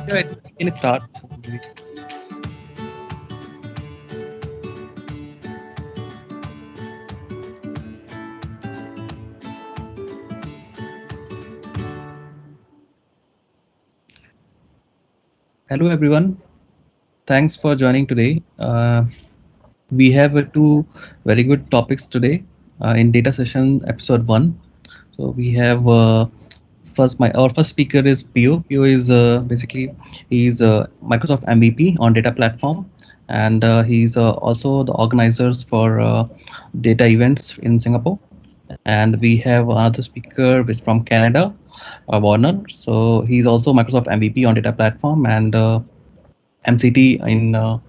Yeah, can start. Hello, everyone. Thanks for joining today. We have two very good topics today in data session episode one. So we have first our first speaker is Pio. Pio is basically he's Microsoft MVP on data platform, and he's also the organizers for data events in Singapore. And we have another speaker which from Canada, Warner. So he's also Microsoft MVP on data platform and MCT in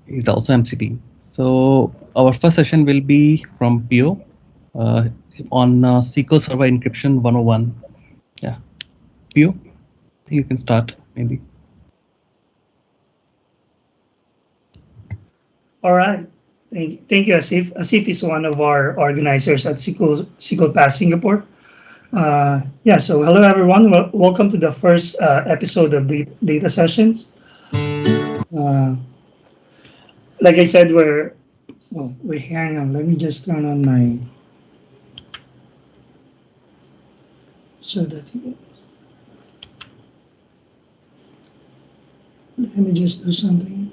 he's also MCT. So our first session will be from Pio uh, on SQL Server Encryption 101. Yeah, Pio, you can start maybe. All right. Thank you, Asif. Asif is one of our organizers at Sqlpass Singapore. Yeah, so hello, everyone. Welcome to the first episode of the Data Sessions. Uh, like I said, wait, hang on. Let me just turn on my, so that, let me just do something.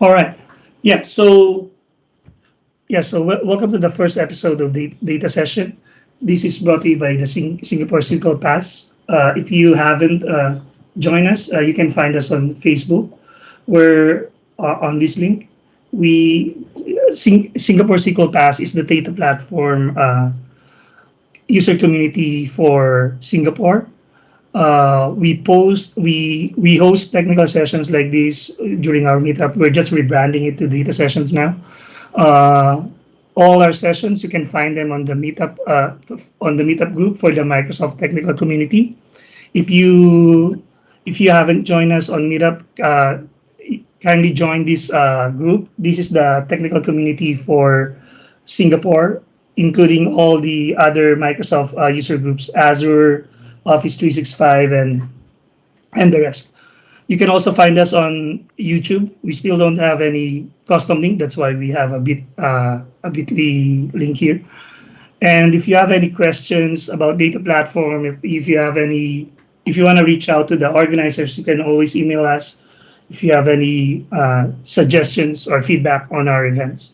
All right. Welcome to the first episode of the Data Session. This is brought to you by the Singapore Sqlpass. If you haven't joined us, you can find us on Facebook. We're on this link. Singapore Sqlpass is the data platform user community for Singapore. We host technical sessions like this during our meetup. We're just rebranding it to data sessions now. All our sessions, you can find them on the meetup group for the Microsoft technical community. If you haven't joined us on meetup, kindly join this group. This is the technical community for Singapore, including all the other Microsoft user groups, Azure, Office 365, and the rest. You can also find us on YouTube. We still don't have any custom link. That's why we have a Bitly link here. And if you have any questions about data platform, if you want to reach out to the organizers, you can always email us if you have any suggestions or feedback on our events.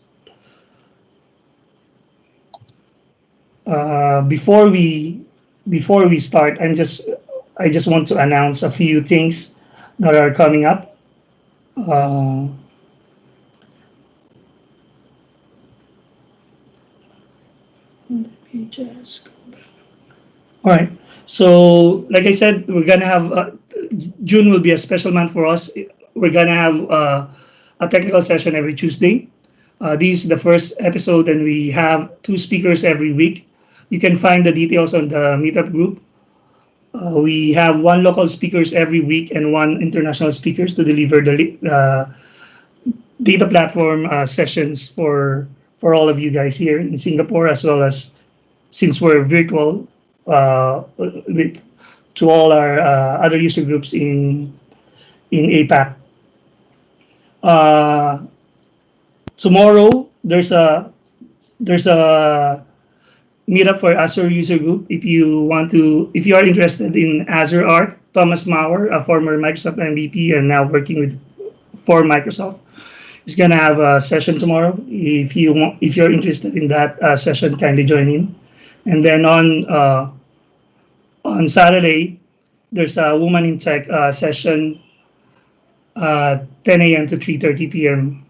Before we start, I just want to announce a few things that are coming up. Let me just go back. All right. So, like I said, we're gonna have June will be a special month for us. We're gonna have a technical session every Tuesday. This is the first episode, and we have 2 speakers every week. You can find the details on the meetup group. We have 1 local speakers every week and 1 international speakers to deliver the data platform sessions for all of you guys here in Singapore, as well as since we're virtual to all our other user groups in APAC. Tomorrow there's a meetup for Azure user group. If you are interested in Azure Arc, Thomas Maurer, a former Microsoft MVP and now working for Microsoft, is gonna have a session tomorrow. If you're interested in that session, kindly join in. And then on Saturday, there's a Woman in Tech session, 10 a.m. to 3:30 p.m.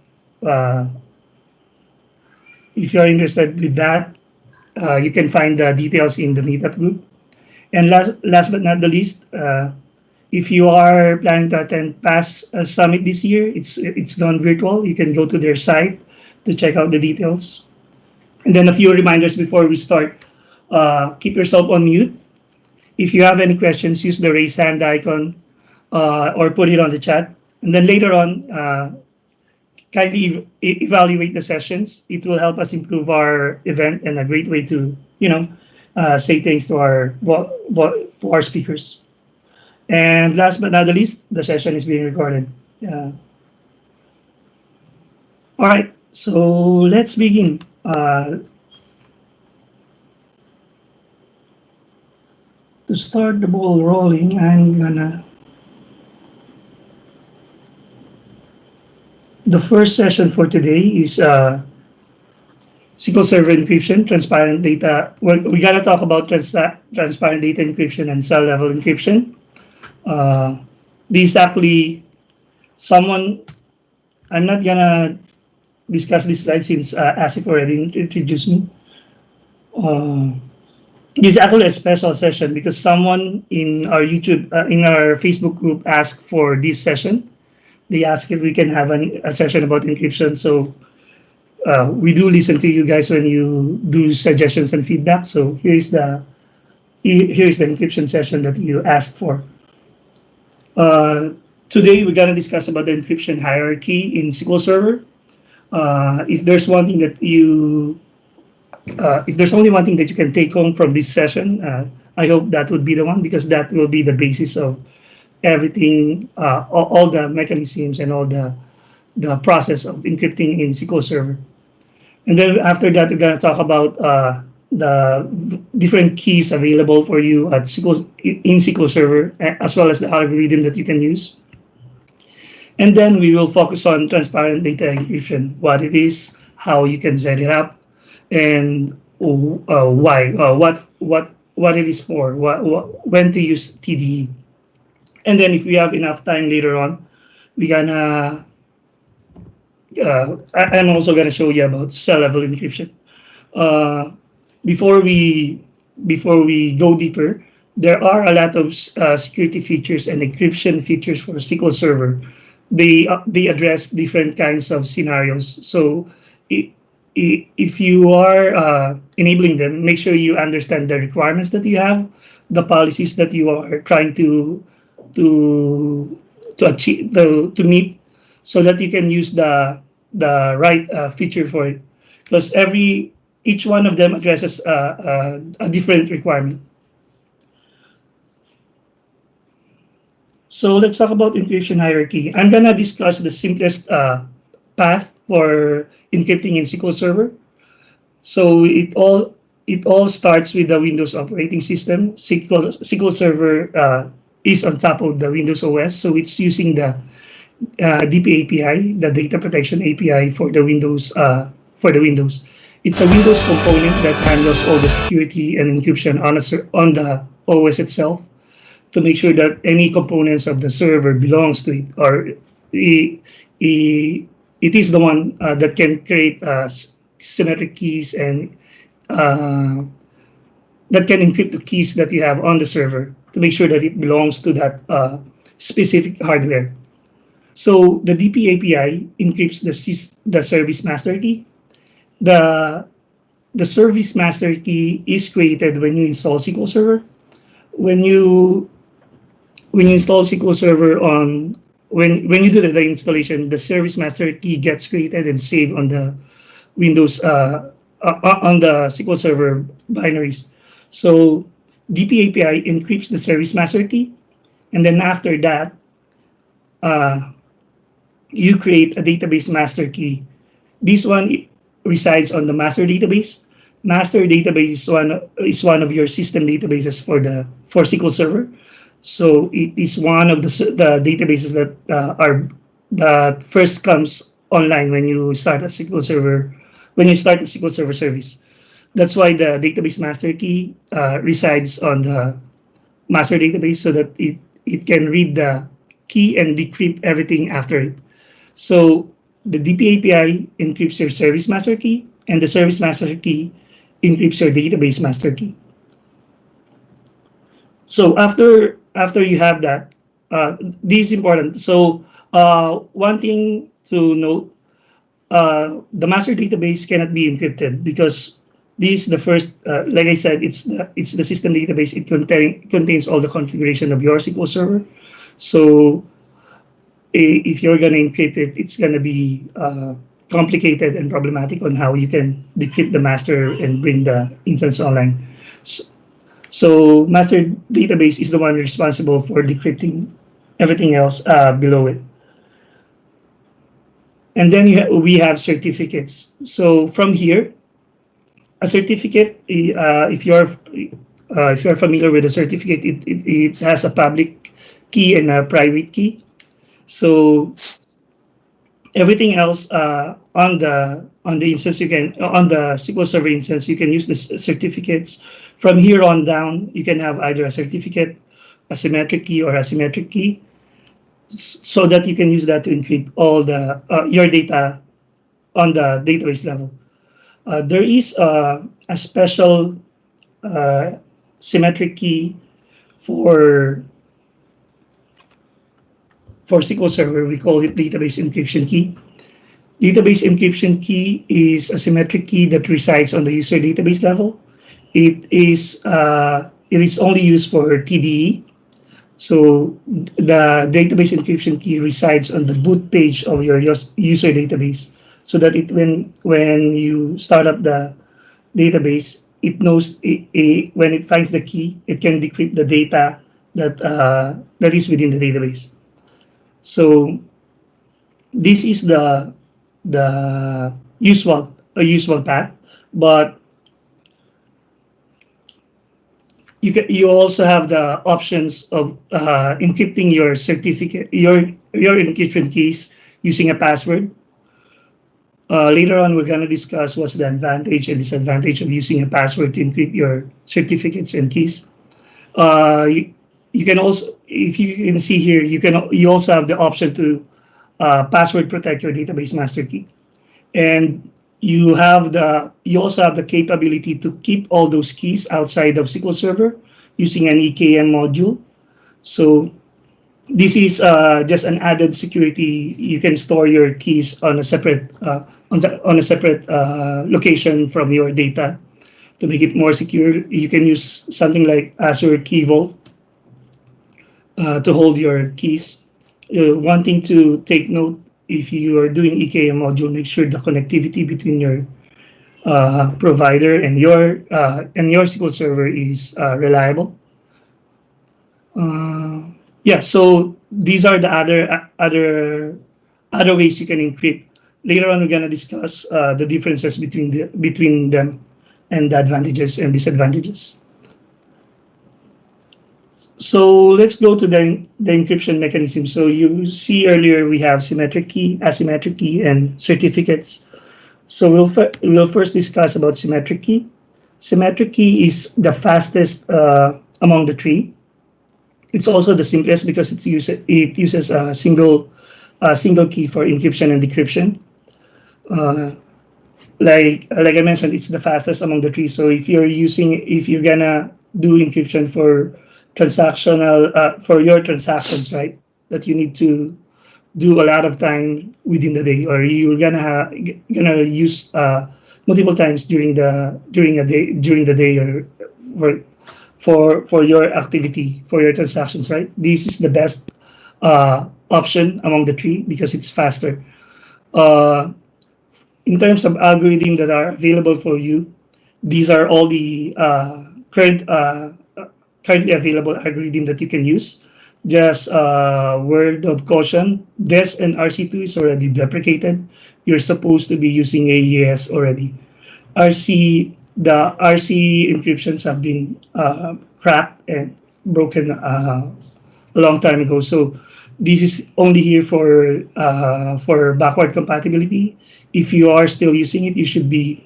If you're interested with that, you can find the details in the meetup group. And last but not the least, if you are planning to attend PASS Summit this year, it's gone virtual. You can go to their site to check out the details. And then a few reminders before we start. Keep yourself on mute. If you have any questions, use the raise hand icon or put it on the chat. And then later on, kindly evaluate the sessions. It will help us improve our event and a great way to, say thanks to our speakers. And last but not the least, the session is being recorded. All right, so let's begin. To start the ball rolling, I'm gonna. The first session for today is SQL Server encryption, transparent data. We gotta talk about transparent data encryption and cell level encryption. This actually someone. I'm not gonna discuss this slide since Asif already introduced me. This is actually a special session because someone in our in our Facebook group asked for this session. They asked if we can have a session about encryption. So we do listen to you guys when you do suggestions and feedback. So here's the encryption session that you asked for. Today we're gonna discuss about the encryption hierarchy in SQL Server. If there's one thing that if there's only one thing that you can take home from this session, I hope that would be the one, because that will be the basis of everything, all the mechanisms and all the process of encrypting in SQL Server. And then after that, we're going to talk about the different keys available for you in SQL Server, as well as the algorithm that you can use. And then we will focus on transparent data encryption, what it is, how you can set it up, and why, what it is for, when to use TDE. And then if we have enough time later on, we're gonna, I'm also gonna show you about cell level encryption. Before we go deeper, there are a lot of security features and encryption features for SQL Server. They address different kinds of scenarios. So if you are enabling them, make sure you understand the requirements that you have, the policies that you are trying to achieve, to meet, so that you can use the right feature for it. Because each one of them addresses a different requirement. So let's talk about encryption hierarchy. I'm gonna discuss the simplest path for encrypting in SQL Server. So it all starts with the Windows operating system. SQL Server is on top of the Windows OS, so it's using the DP API, the Data Protection API for the Windows. It's a Windows component that handles all the security and encryption on the OS itself, to make sure that any components of the server belongs to it, or it is the one that can create symmetric keys and that can encrypt the keys that you have on the server, to make sure that it belongs to that specific hardware. So the DP API encrypts the service master key. The service master key is created when you install SQL Server. When you install SQL Server when you do the installation, the service master key gets created and saved on the Windows on the SQL Server binaries. So DP API encrypts the service master key, and then after that, you create a database master key. This one resides on the master database. Master database is one of your system databases for SQL Server. So it is one of the databases that first comes online when you start a SQL Server, when you start the SQL Server service. That's why the database master key resides on the master database, so that it can read the key and decrypt everything after it. So the DP API encrypts your service master key, and the service master key encrypts your database master key. So after you have that, this is important. So one thing to note, the master database cannot be encrypted, because this is the first, like I said, it's the system database. It contains all the configuration of your SQL Server. So if you're going to encrypt it, it's going to be complicated and problematic on how you can decrypt the master and bring the instance online. So master database is the one responsible for decrypting everything else below it. And then we have certificates. So from here, a certificate, if you're familiar with a certificate, it has a public key and a private key. So everything else on the instance, you can on the SQL Server instance, you can use the certificates. From here on down, you can have either a certificate, a symmetric key, or asymmetric key, so that you can use that to encrypt all the your data on the database level. There is a special symmetric key for SQL Server. We call it database encryption key. Database encryption key is a symmetric key that resides on the user database level. It is only used for TDE. So the database encryption key resides on the boot page of your user database, so that when you start up the database, it knows when it finds the key, it can decrypt the data that is within the database. So this is the usual path, but you also have the options of encrypting your certificate, your encryption keys using a password. Later on, we're going to discuss what's the advantage and disadvantage of using a password to encrypt your certificates and keys. You can also, if you can see here, you also have the option to password protect your database master key, and you also have the capability to keep all those keys outside of SQL Server using an EKM module. So this is just an added security. You can store your keys on a separate location from your data to make it more secure. You can use something like Azure Key Vault to hold your keys. One thing to take note: if you are doing EKM module, make sure the connectivity between your provider and your SQL Server is reliable. Yeah, so these are the other ways you can encrypt. Later on, we're gonna discuss the differences between them and the advantages and disadvantages. So let's go to the encryption mechanism. So you see earlier we have symmetric key, asymmetric key, and certificates. So we'll first discuss about symmetric key. Symmetric key is the fastest among the three. It's also the simplest because it uses a single key for encryption and decryption. Like I mentioned, it's the fastest among the three. So if you're gonna do encryption for your transactions, right, that you need to do a lot of time within the day, or you're gonna use multiple times during the day, or for your activity, for your transactions, right? This is the best option among the three because it's faster. In terms of algorithms that are available for you, these are all the currently available algorithm that you can use. Just word of caution: DES and RC2 is already deprecated. You're supposed to be using AES already. The RC encryptions have been cracked and broken a long time ago. So this is only here for backward compatibility. If you are still using it, you should be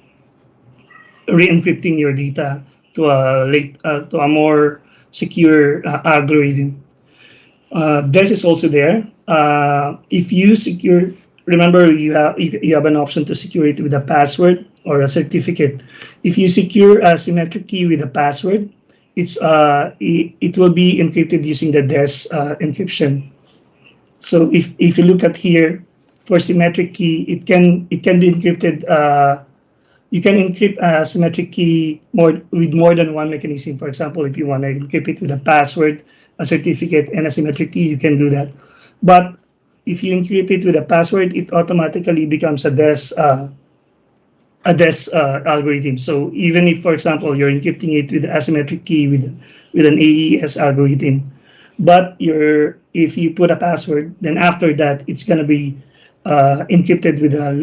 re-encrypting your data to a more secure algorithm. DES is also there. If you secure, remember you have an option to secure it with a password or a certificate. If you secure a symmetric key with a password, it will be encrypted using the DES encryption. So if you look at here, for symmetric key, it can be encrypted. You can encrypt a symmetric key with more than one mechanism. For example, if you want to encrypt it with a password, a certificate, and a symmetric key, you can do that. But if you encrypt it with a password, it automatically becomes a DES a DES algorithm. So even if, for example, you're encrypting it with asymmetric key with an AES algorithm, but if you put a password, then after that it's gonna be encrypted with a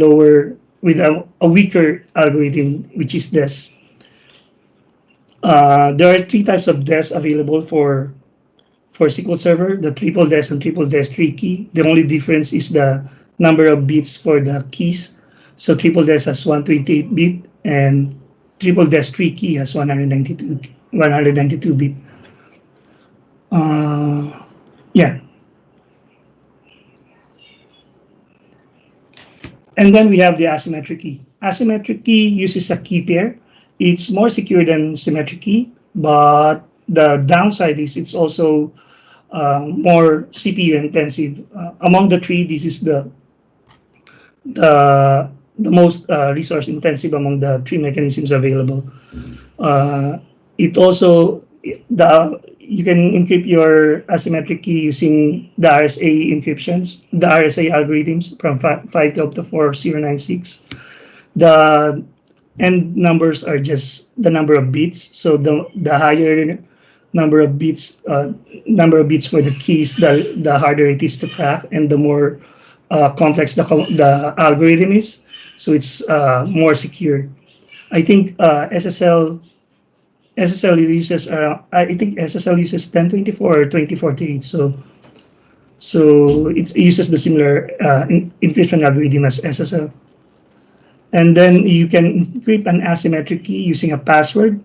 weaker algorithm, which is DES. There are three types of DES available for SQL Server: the triple DES and triple DES 3 key. The only difference is the number of bits for the keys. So triple DES has 128 bit and triple DES 3 key has 192 bit. Yeah. And then we have the asymmetric key. Asymmetric key uses a key pair. It's more secure than symmetric key, but the downside is it's also more CPU intensive. Among the three, this is the most resource intensive among the three mechanisms available. It also you can encrypt your asymmetric key using the RSA encryptions, the RSA algorithms from 512 to 4096. The end numbers are just the number of bits. So the higher number of bits for the keys, the harder it is to crack, and the more complex the algorithm is. So it's more secure. I think SSL uses I think SSL uses 1024 or 2048. So it uses the similar encryption algorithm as SSL. And then you can encrypt an asymmetric key using a password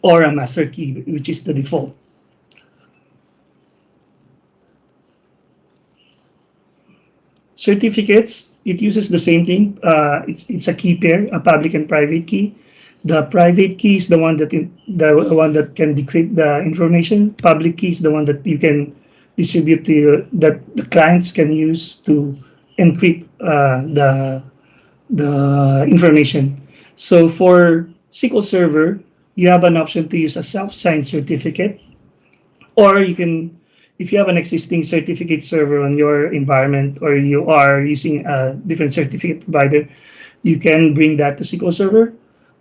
or a master key, which is the default. Certificates, it uses the same thing. It's a key pair, a public and private key. The private key is the one that can decrypt the information. Public key is the one that you can distribute that the clients can use to encrypt the information. So for SQL Server, you have an option to use a self-signed certificate, or you can, if you have an existing certificate server on your environment, or you are using a different certificate provider, you can bring that to SQL Server.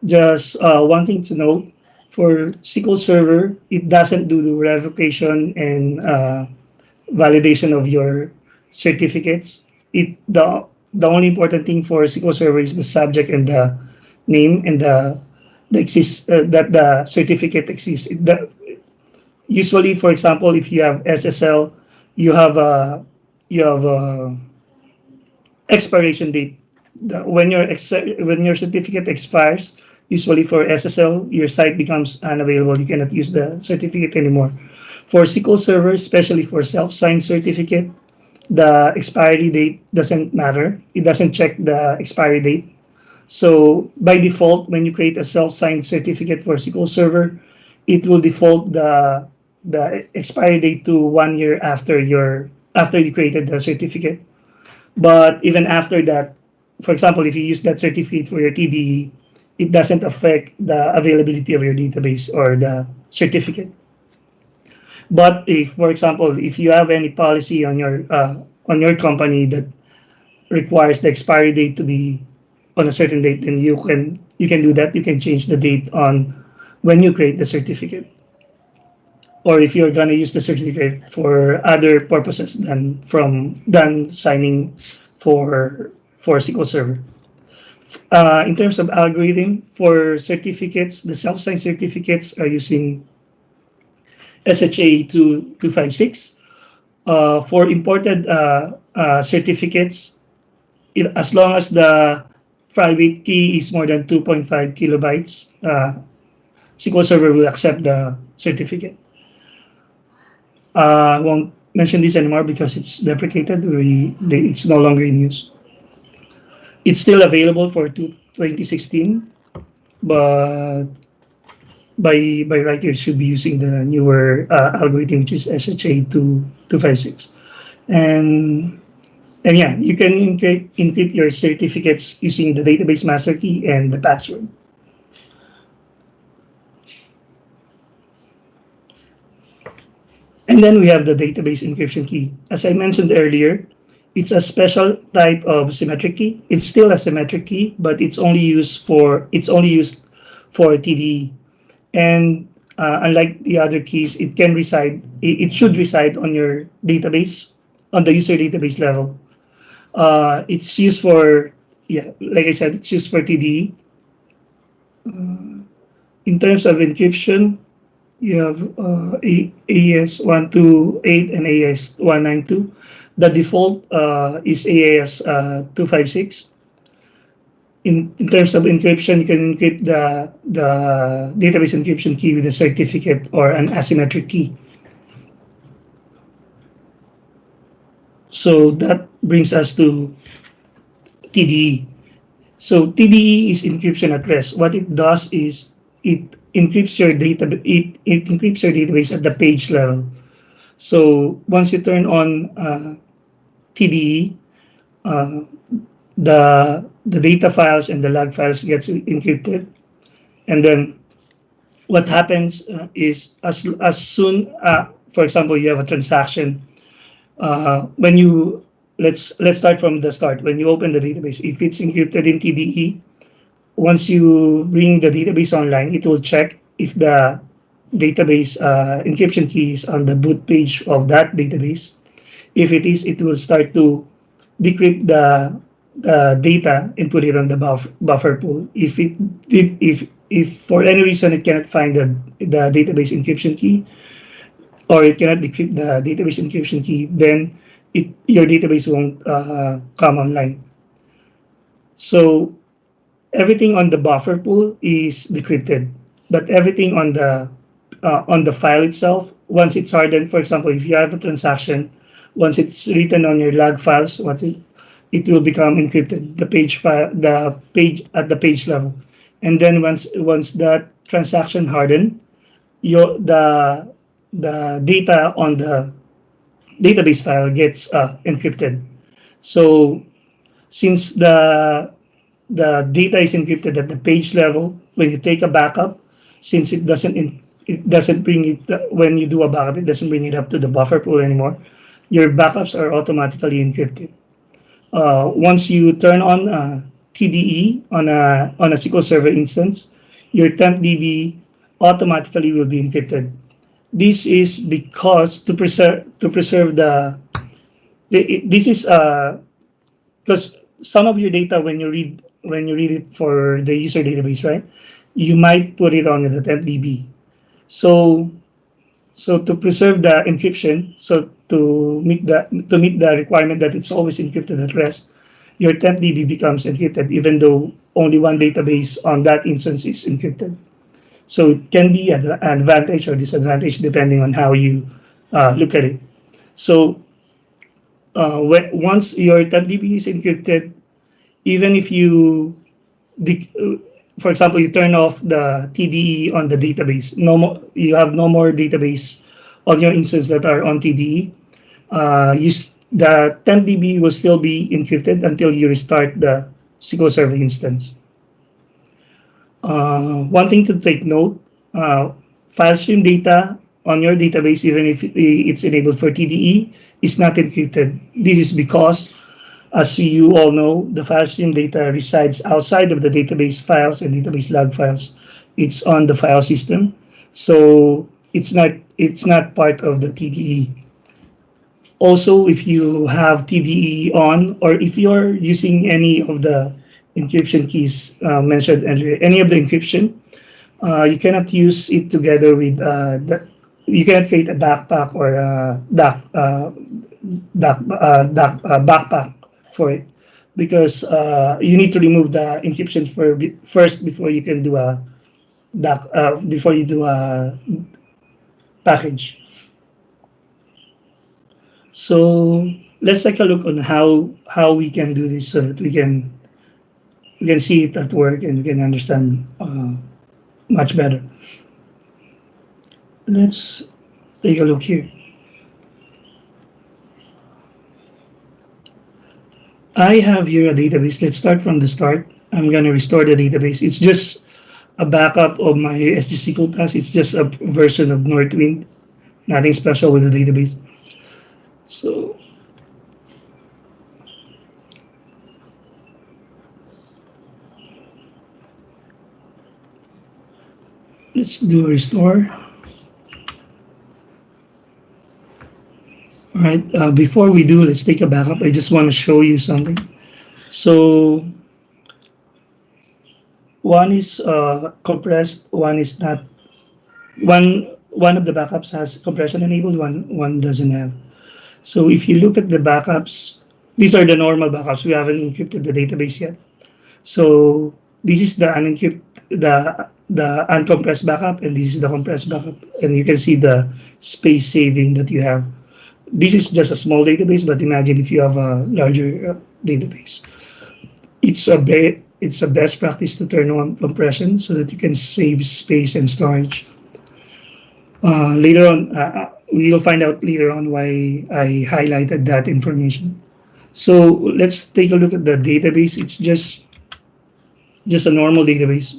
Just one thing to note, for SQL Server, it doesn't do the revocation and validation of your certificates. The only important thing for SQL Server is the subject and the name and that the certificate exists. Usually, for example, if you have SSL, you have a expiration date. When your certificate expires, usually for SSL, your site becomes unavailable. You cannot use the certificate anymore. For SQL Server, especially for self-signed certificate, the expiry date doesn't matter. It doesn't check the expiry date. So by default, when you create a self-signed certificate for SQL Server, it will default the expiry date to 1 year after you created the certificate. But even after that, for example, if you use that certificate for your TDE, it doesn't affect the availability of your database or the certificate. But if, for example, if you have any policy on your company that requires the expiry date to be on a certain date, then you can do that. You can change the date on when you create the certificate, or if you're gonna use the certificate for other purposes than signing for SQL Server. In terms of algorithm for certificates, the self-signed certificates are using SHA 256. For imported certificates, as long as the private key is more than 2.5 kilobytes, SQL Server will accept the certificate. I won't mention this anymore because it's deprecated. It's no longer in use. It's still available for 2016, but by right here, it should be using the newer algorithm, which is SHA 256. And yeah, you can encrypt your certificates using the database master key and the password. And then we have the database encryption key. As I mentioned earlier, It's a special type of symmetric key. It's still a symmetric key, but it's only used for TDE. And unlike the other keys, it should reside on your database, on the user database level. It's used for, yeah, like I said, it's used for TDE. In terms of encryption, you have AES 128 and AES 192. The default is AES 256. In terms of encryption, you can encrypt the database encryption key with a certificate or an asymmetric key. So that brings us to TDE. So TDE is encryption at rest. What it does is it encrypts your database at the page level. So once you turn on TDE, the data files and the log files gets encrypted, and then what happens is as soon, for example, you have a transaction. When you let's start from the start. When you open the database, if it's encrypted in TDE, once you bring the database online, it will check if the database encryption key is on the boot page of that database. If it is, it will start to decrypt the data and put it on the buffer pool. If for any reason it cannot find the database encryption key, or it cannot decrypt the database encryption key, then your database won't come online. So everything on the buffer pool is decrypted, but everything on the file itself, once it's hardened, for example, if you have a transaction, once it's written on your log files, it will become encrypted. The page at the page level, and then once that transaction hardened, the data on the database file gets encrypted. So since the data is encrypted at the page level, when you take a backup, since it doesn't bring it, when you do a backup, it doesn't bring it up to the buffer pool anymore. Your backups are automatically encrypted. Once you turn on TDE on a SQL Server instance, your tempdb automatically will be encrypted. This is because to preserve this is because some of your data, when you read it for the user database, right, you might put it on the tempdb. So to preserve the encryption, so to meet the requirement that it's always encrypted at rest, your tempdb becomes encrypted even though only one database on that instance is encrypted. So it can be an advantage or disadvantage depending on how you look at it. So once your tempdb is encrypted, even if you, for example, you turn off the TDE on the database, you have no more database on your instance that are on TDE. The tempdb will still be encrypted until you restart the SQL Server instance. One thing to take note, file stream data on your database, even if it's enabled for TDE, is not encrypted. This is because, as you all know, the file stream data resides outside of the database files and database log files. It's on the file system, so it's not part of the TDE. Also, if you have TDE on, or if you're using any of the encryption keys mentioned earlier, any of the encryption, you cannot use it together with you cannot create a backpack or a backpack for it, because you need to remove the encryption first before you can do a package. So let's take a look on how we can do this so that we can see it at work and we can understand much better. Let's take a look here. I have here a database. Let's start from the start. I'm going to restore the database. It's just a backup of my Sqlpass. It's just a version of Northwind. Nothing special with the database. So let's do a restore. All right, before we do, let's take a backup. I just want to show you something. So one is compressed, one is not. One of the backups has compression enabled, one doesn't have. So if you look at the backups, these are the normal backups. We haven't encrypted the database yet. So this is the the uncompressed backup, and this is the compressed backup, and you can see the space saving that you have. This is just a small database, but imagine if you have a larger database. It's a best practice to turn on compression so that you can save space and storage. Later on, we'll find out later on why I highlighted that information. So let's take a look at the database. It's just a normal database.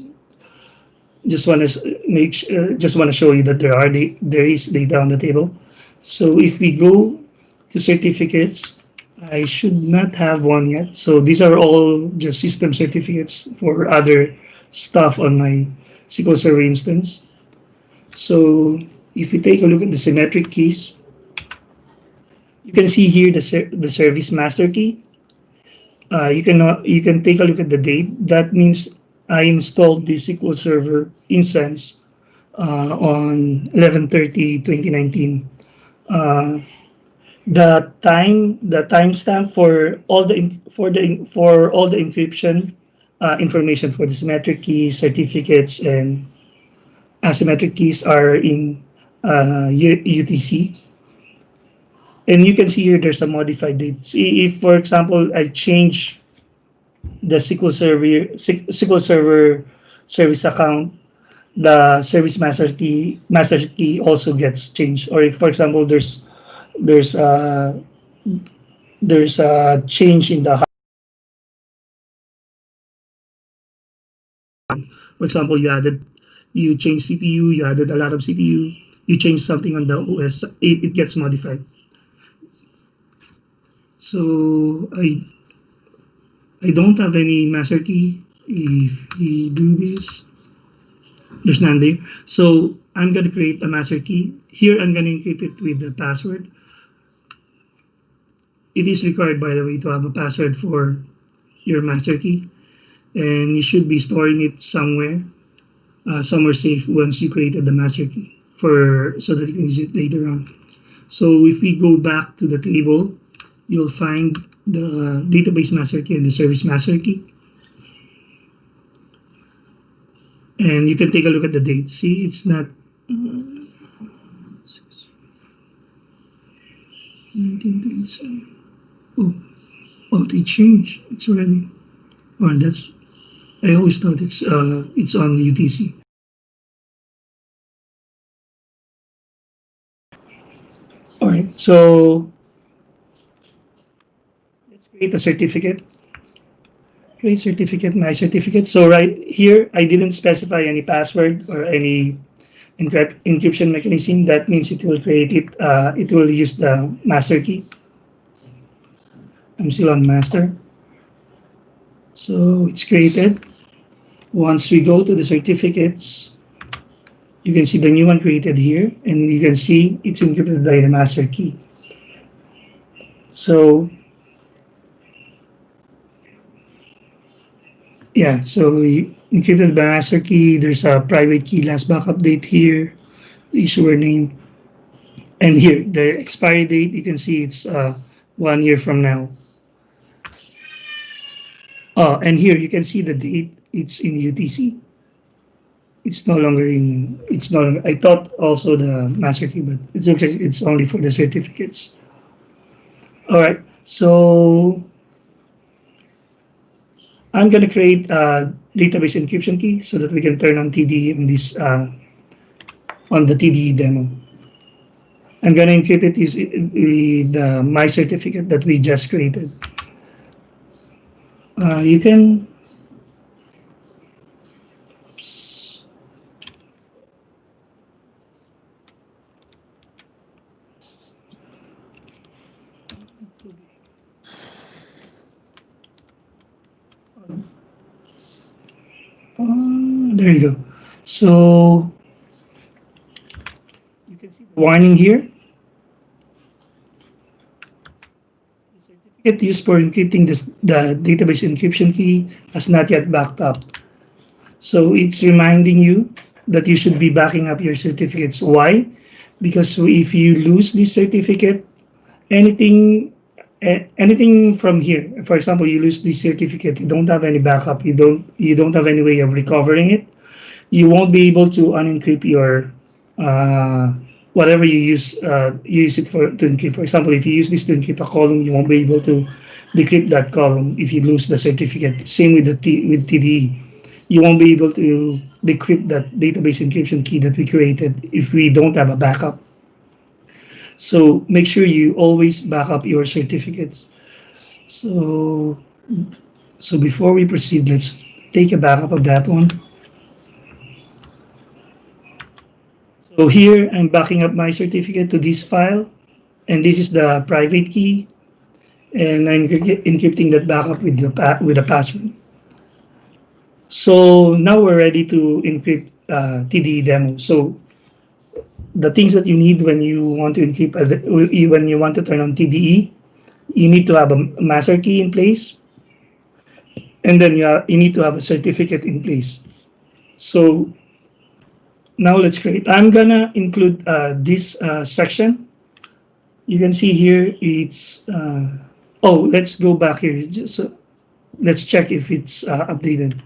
Just want to show you that there is data on the table. So if we go to certificates, I should not have one yet. So these are all just system certificates for other stuff on my SQL Server instance. So if we take a look at the symmetric keys, you can see here the service master key. You can take a look at the date. That means I installed the SQL Server instance on 11/30/2019. The timestamp for all the encryption information for the symmetric keys, certificates, and asymmetric keys are in UTC. And you can see here there's a modified date. See, if, for example, I change the SQL Server service account, the service master key also gets changed. Or if, for example, there's a change in the, for example, you changed CPU, you added a lot of CPU, you changed something on the OS, it gets modified. So I don't have any master key. If we do this, there's none there. So I'm going to create a master key. Here I'm going to encrypt it with the password. It is required, by the way, to have a password for your master key. And you should be storing it somewhere safe once you created the master key so that you can use it later on. So if we go back to the table, you'll find the database master key and the service master key. And you can take a look at the date. See, it's not 1937. Oh, they changed. It's already. Oh, that's. I always thought it's on UTC. All right, so let's create a certificate. Create certificate, my certificate. So right here, I didn't specify any password or any encryption mechanism. That means it will create it. It will use the master key. I'm still on master. So it's created. Once we go to the certificates, you can see the new one created here, and you can see it's encrypted by the master key. So yeah, so we encrypted by master key. There's a private key last backup date here, the issuer name, and here the expiry date. You can see it's 1 year from now. Oh, and here you can see the date. It's in UTC. It's no longer in. It's not. I thought also the master key, but it's okay. It's only for the certificates. All right. So I'm going to create a database encryption key so that we can turn on TDE on this on the TDE demo. I'm going to encrypt it with my certificate that we just created. You can. Oops. There you go. So can see the warning here. The certificate used for encrypting the database encryption key has not yet backed up. So it's reminding you that you should be backing up your certificates. Why? Because if you lose this certificate, anything from here, for example, you lose this certificate, you don't have any backup, you don't have any way of recovering it, you won't be able to unencrypt your whatever you use it for to encrypt. For example, if you use this to encrypt a column, you won't be able to decrypt that column if you lose the certificate. Same with with TDE. You won't be able to decrypt that database encryption key that we created if we don't have a backup. So make sure you always back up your certificates. So before we proceed, let's take a backup of that one. So here I'm backing up my certificate to this file, and this is the private key, and I'm encrypting that backup with a password. So now we're ready to encrypt TDE demo. So the things that you need when you want to encrypt, when you want to turn on TDE, you need to have a master key in place, and then you need to have a certificate in place. So now let's create. I'm gonna include this section. You can see here it's. Oh, let's go back here. Let's check if it's updated.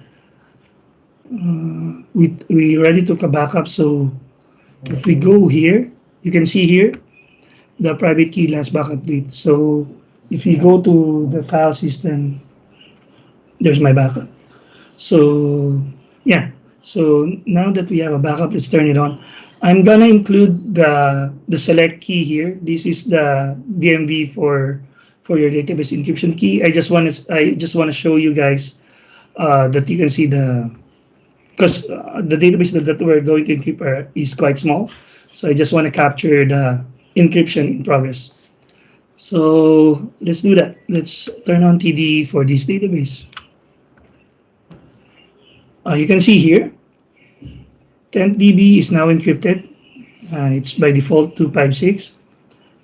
We already took a backup, so if we go here, you can see here the private key last backup date. So if you go to the file system, there's my backup. So yeah, so now that we have a backup, let's turn it on. I'm gonna include the select key here. This is the DMV for your database encryption key. I just want to show you guys that you can see because the database that we're going to encrypt is quite small. So I just want to capture the encryption in progress. So let's do that. Let's turn on TD for this database. You can see here, 10th DB is now encrypted. It's by default 256.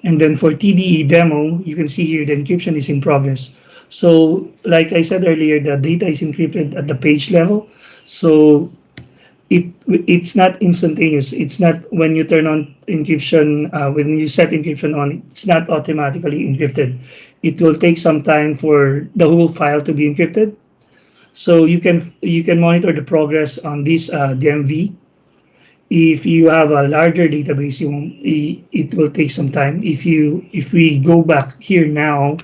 And then for TDE demo, you can see here the encryption is in progress. So like I said earlier, the data is encrypted at the page level. So it's not instantaneous. It's not when you turn on encryption, when you set encryption on, it's not automatically encrypted. It will take some time for the whole file to be encrypted. So you can monitor the progress on this DMV. If you have a larger database, it will take some time. If we go back here now,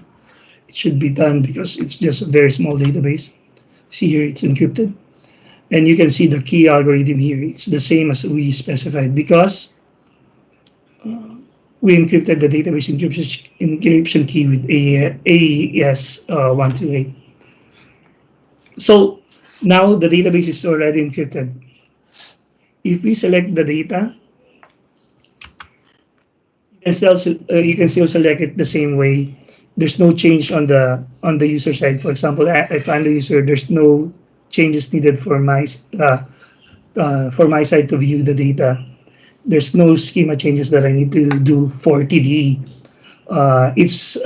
it should be done because it's just a very small database. See here, it's encrypted. And you can see the key algorithm here. It's the same as we specified because we encrypted the database encryption key with AES 128. So now the database is already encrypted. If we select the data, you can still select it the same way. There's no change on the user side. For example, if I'm the user, there's no changes needed for my side to view the data. There's no schema changes that I need to do for TDE. It's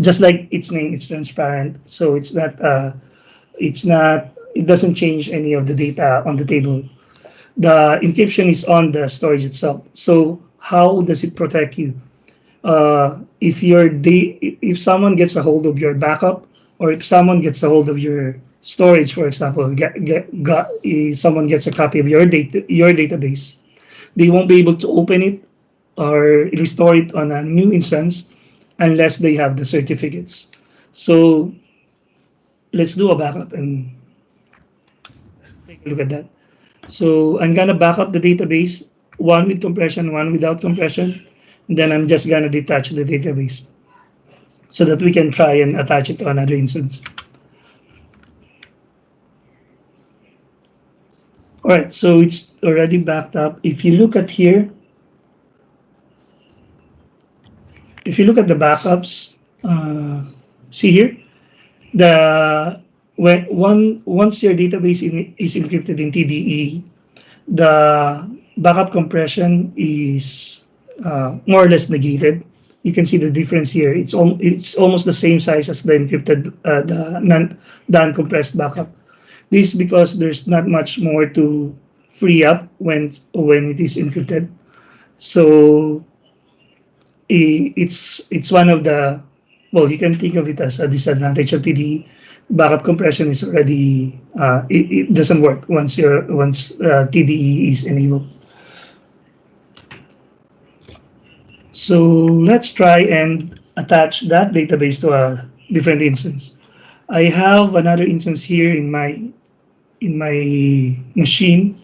just like its name, it's transparent. So it doesn't change any of the data on the table. The encryption is on the storage itself. So how does it protect you? If someone gets a hold of your backup, or if someone gets a hold of your storage, for example, someone gets a copy of your database, they won't be able to open it or restore it on a new instance unless they have the certificates. So let's do a backup and take a look at that. So I'm gonna back up the database, one with compression, one without compression, and then I'm just gonna detach the database so that we can try and attach it to another instance. All right, so it's already backed up. If you look at here, if you look at the backups, see here, once your database is encrypted in TDE, the backup compression is more or less negated. You can see the difference here. It's almost the same size as the encrypted, the uncompressed backup. This is because there's not much more to free up when it is encrypted. So it's one of the, well, you can think of it as a disadvantage of TDE. Backup compression is already it doesn't work once TDE is enabled. So let's try and attach that database to a different instance. I have another instance here in my machine,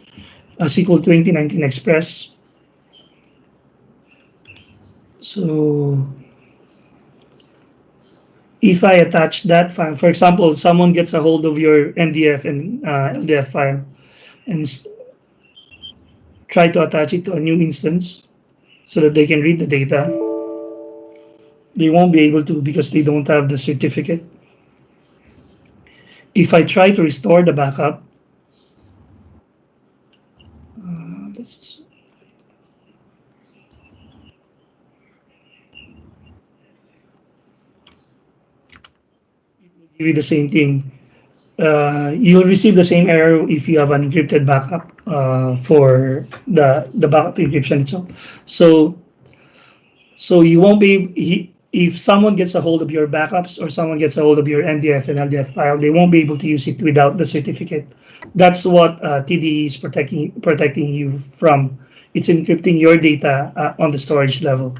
a SQL 2019 Express. So if I attach that file, for example, someone gets a hold of your MDF and LDF file and try to attach it to a new instance so that they can read the data, they won't be able to because they don't have the certificate. If I try to restore the backup, let's give you the same thing. You'll receive the same error if you have an encrypted backup for the backup encryption itself. So you won't be, if someone gets a hold of your backups or someone gets a hold of your MDF and LDF file, they won't be able to use it without the certificate. That's what TDE is protecting you from. It's encrypting your data on the storage level.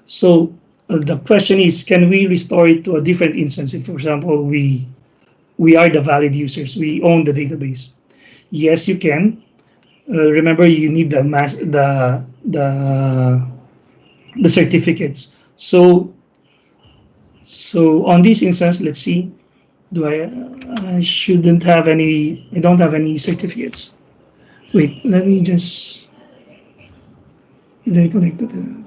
So the question is, can we restore it to a different instance? If, for example, we are the valid users, we own the database. Yes, you can. Remember, you need the certificates. So on this instance, let's see. I shouldn't have any. I don't have any certificates. Wait, let me just. Did I connect to the?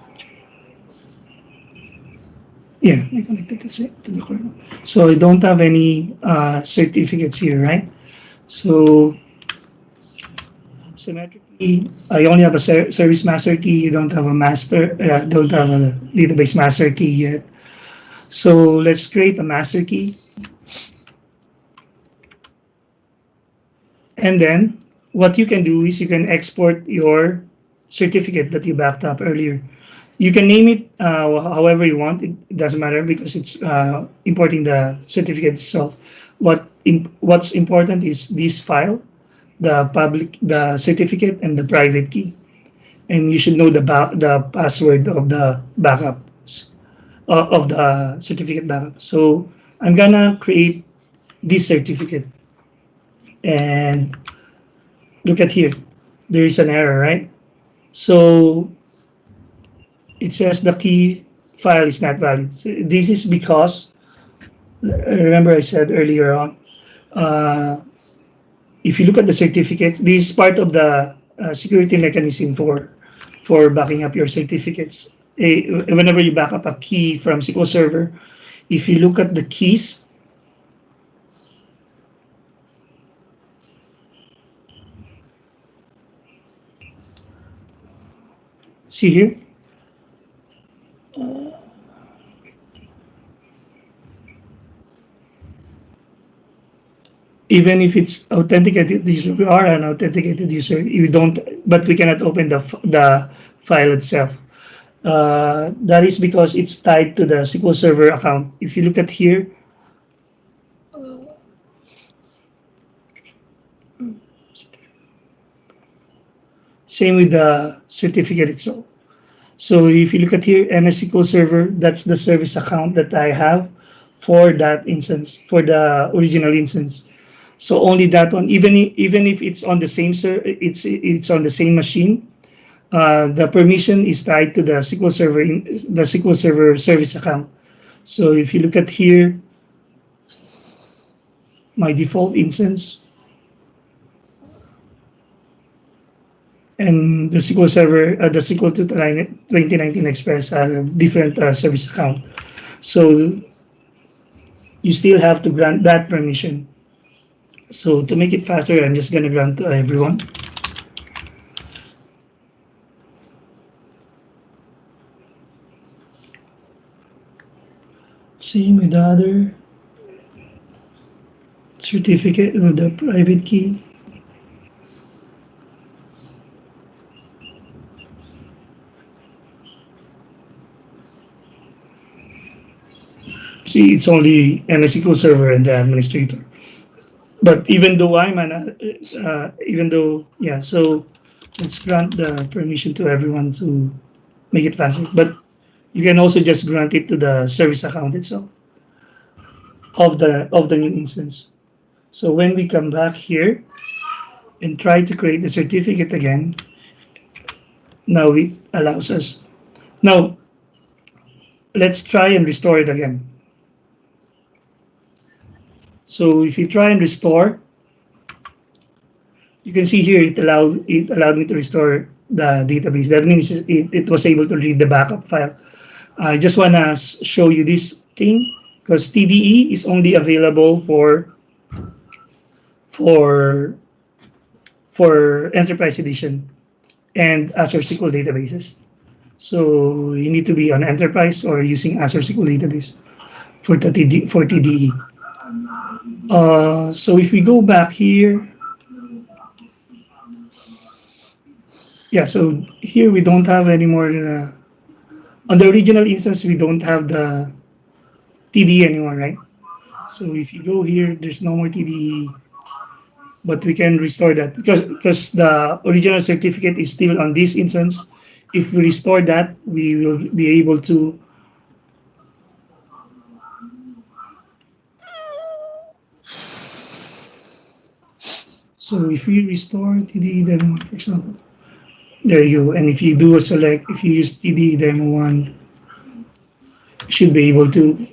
Yeah, I connected to the kernel. So I don't have any certificates here, right? So Symmetric Key, I only have a service master key. You don't have a master, don't have a database master key yet. So let's create a master key. And then what you can do is you can export your certificate that you backed up earlier. You can name it however you want. It doesn't matter because it's importing the certificate itself. What's important is this file, the certificate, and the private key. And you should know the password of the backups of the certificate backup. So I'm gonna create this certificate, and look at here. There is an error, right? So it says the key file is not valid. So this is because, remember I said earlier on, if you look at the certificates, this is part of the security mechanism for backing up your certificates. Whenever you back up a key from SQL Server, if you look at the keys, see here, even if it's authenticated user, we are an authenticated user, you don't, but we cannot open the file itself. That is because it's tied to the SQL Server account. If you look at here, same with the certificate itself. So if you look at here, MS SQL Server, that's the service account that I have for that instance, for the original instance. So only that one, even if it's on the same it's on the same machine, the permission is tied to the SQL Server service account. So if you look at here, my default instance and the SQL Server, the SQL 2019 Express have a different service account. So you still have to grant that permission. So to make it faster, I'm just going to grant to everyone. Same with the other certificate with the private key. See, it's only MS SQL Server and the administrator. But even though so let's grant the permission to everyone to make it faster. But you can also just grant it to the service account itself of the new instance. So when we come back here and try to create the certificate again, now it allows us. Now let's try and restore it again. So if you try and restore, you can see here it allowed me to restore the database. That means it was able to read the backup file. I just want to show you this thing because TDE is only available for Enterprise Edition and Azure SQL databases. So you need to be on Enterprise or using Azure SQL database for TDE. So if we go back here, yeah, so here we don't have any more, on the original instance, we don't have the TDE anymore, right? So if you go here, there's no more TDE, but we can restore that because the original certificate is still on this instance. If we restore that, we will be able to So if we restore TDE Demo 1, for example, there you go. And if you do a select, if you use TDE Demo 1, you should be able to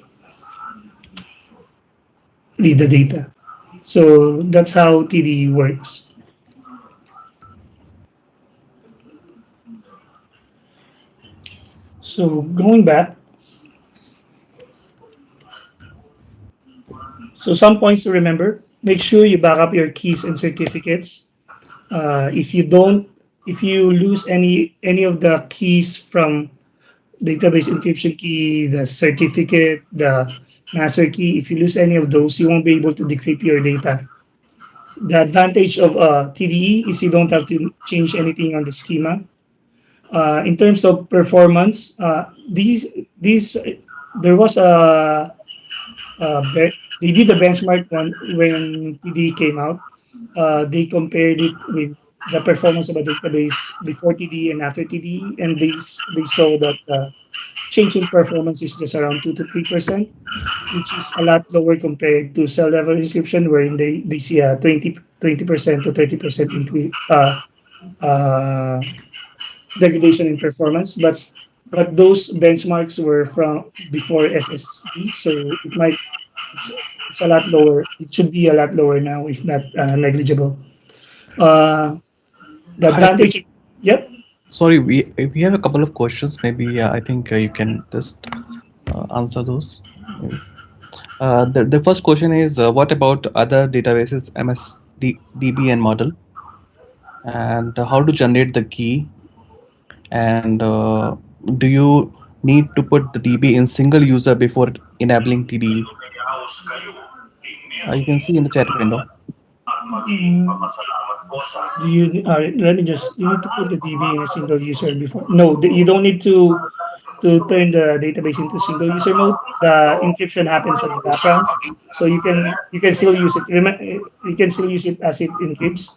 read the data. So that's how TDE works. So going back, so some points to remember. Make sure you back up your keys and certificates. If you lose any of the keys from database encryption key, the certificate, the master key, if you lose any of those, you won't be able to decrypt your data. The advantage of TDE is you don't have to change anything on the schema. In terms of performance, there was they did a benchmark when TDE came out. They compared it with the performance of a database before TDE and after TDE, and they saw that change in performance is just around 2 to 3%, which is a lot lower compared to cell level encryption, wherein they see a 20% to 30% increase degradation in performance. But those benchmarks were from before SSD, so it's a lot lower. It should be a lot lower now, if not negligible. The advantage, yep. Sorry, we have a couple of questions. Maybe I think you can just answer those. The first question is, what about other databases, DB and model, and how to generate the key, and do you need to put the DB in single user before enabling TDE? You can see in the chat window. You need to put the DB in a single user before. No, you don't need to turn the database into single user mode. The encryption happens in the background, so you can still use it. You can still use it as it encrypts.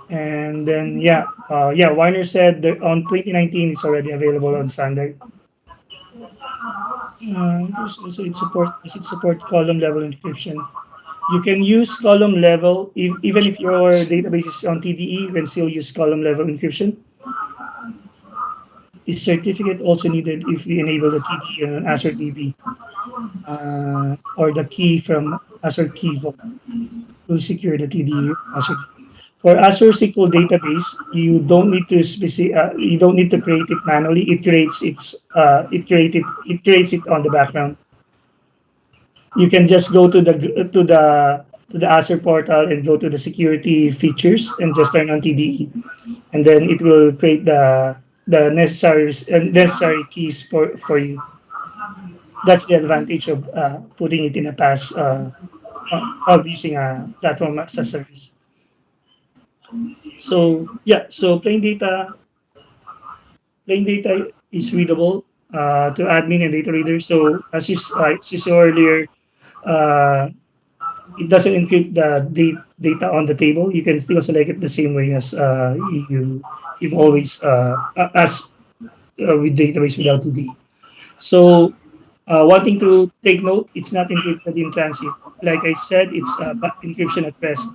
And then Warner said that on 2019 it's already available on standard. Also it support column level encryption. You can use column level even if your database is on TDE. You can still use column level encryption. Is certificate also needed if we enable the TDE on Azure DB or the key from Azure Key Vault will secure the TDE Azure DB. For Azure SQL database, you don't need to create it manually. It creates it on the background. You can just go to the Azure portal and go to the security features and just turn on TDE, and then it will create the necessary keys for you. that's the advantage of putting it in a pass of using a platform as a service. So yeah, so plain data is readable to admin and data reader. So as you saw earlier, uh, it doesn't encrypt the data on the table. You can still select it the same way as you've always as with database without TD. So one thing to take note, it's not encrypted in transit. Like I said, it's encryption at rest.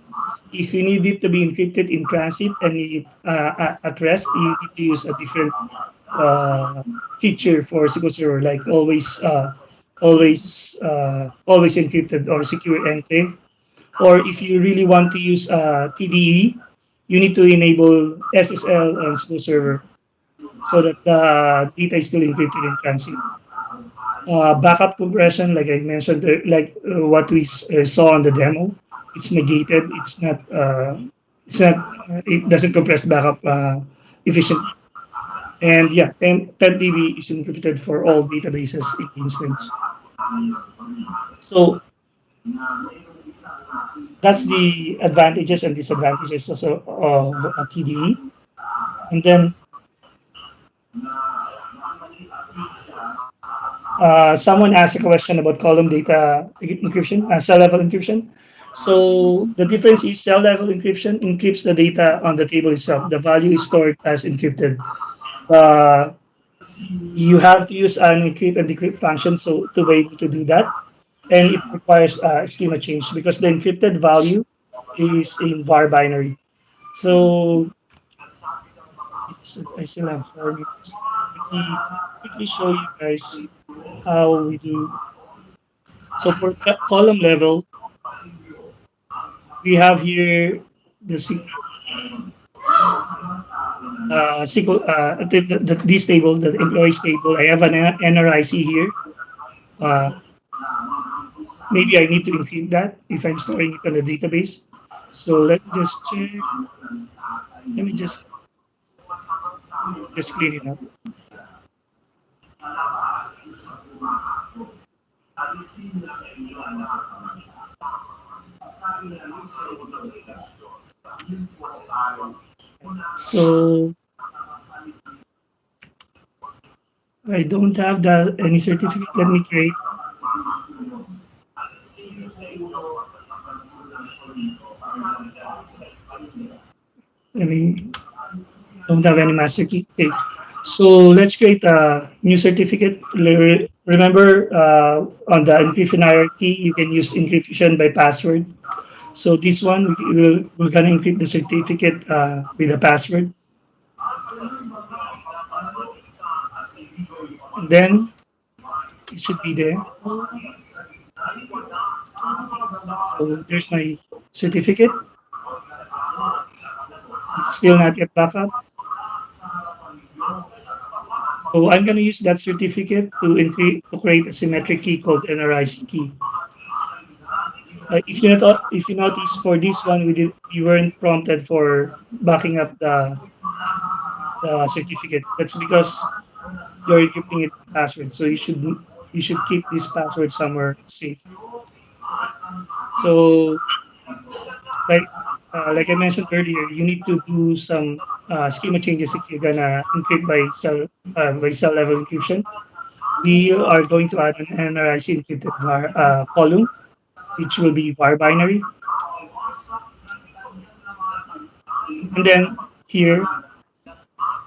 If you need it to be encrypted in transit and need at rest, you need to use a different feature for SQL Server, like always encrypted or secure enclave. Or if you really want to use TDE, you need to enable SSL on SQL Server so that the data is still encrypted in transit. Backup compression, like I mentioned, what we saw on the demo, it's negated. It's not. It doesn't compress backup efficiently. And yeah, 10 TB is encrypted for all databases in the instance. So that's the advantages and disadvantages also of a TDE. And then someone asked a question about column data encryption, cell level encryption. So the difference is cell level encryption encrypts the data on the table itself. The value is stored as encrypted. You have to use an encrypt and decrypt function so to be able to do that, and it requires a schema change because the encrypted value is in var binary. So I still have 4 minutes. Let me quickly show you guys how we do. So for column level, we have here the this table, the employees table. I have an NRIC here. Uh, Maybe I need to encrypt that if I'm storing it on the database. So let me just check. Let me just clean it up. So I don't have any certificate. Let me create. Let me don't have any master key. Okay. So let's create a new certificate. Remember, on the encryption hierarchy, you can use encryption by password. So this one, we're gonna encrypt the certificate with a password. And then it should be there. So there's my certificate. It's still not yet back up. So I'm going to use that certificate to create a symmetric key called NRIC key. If you notice for this one, we weren't prompted for backing up the certificate. That's because you're encrypting it with password. So you should keep this password somewhere safe. So like I mentioned earlier, you need to do some schema changes if you're gonna encrypt by cell level encryption. We are going to add an NRIC encrypted var column, which will be var binary. And then here,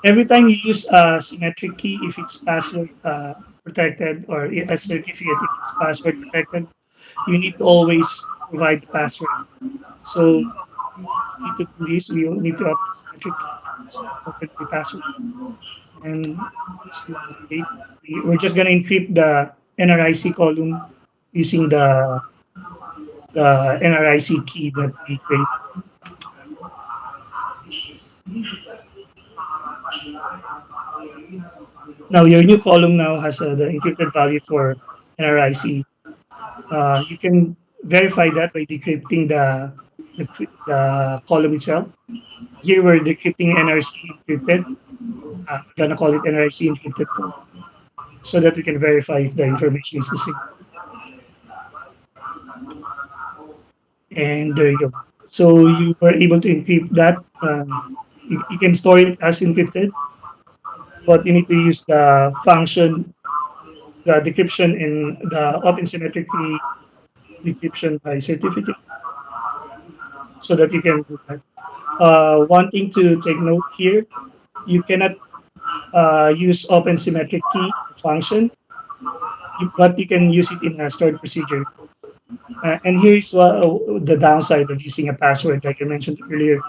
every time you use a symmetric key, if it's password protected, or a certificate if it's password protected, you need to always provide the password. So need to do this, we need to update symmetric key, so open the password. And we're just gonna encrypt the NRIC column using the NRIC key that we create. Now your new column now has the encrypted value for NRIC. You can verify that by decrypting the column itself. Here we're decrypting NRC encrypted. We're gonna call it NRC encrypted column. so that we can verify if the information is the same. And there you go. So you were able to encrypt that. You can store it as encrypted, but you need to use the function, the decryption in the Open Symmetric Key decryption by certificate, so that you can do that. One thing to take note here, you cannot use Open Symmetric Key function, but you can use it in a stored procedure. And here's the downside of using a password, like I mentioned earlier.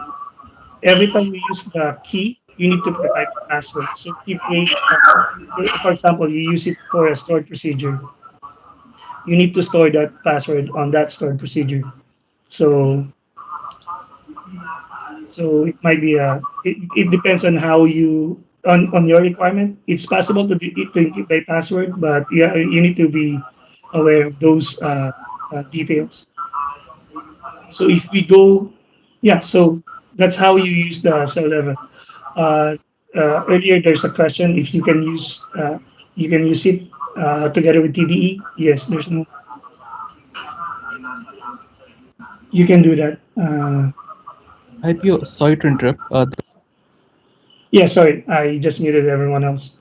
Every time you use the key, you need to provide the password. So if you create, for example, you use it for a stored procedure, you need to store that password on that stored procedure. So it might be it depends on how you on your requirement. It's possible to encrypt by password, but yeah, you need to be aware of those details. So if we go, yeah, so that's how you use the cell level. Uh, Earlier, there's a question if you can use it together with TDE. Yes, there's no, you can do that. IPO, sorry to interrupt. Yeah, sorry, I just muted everyone else.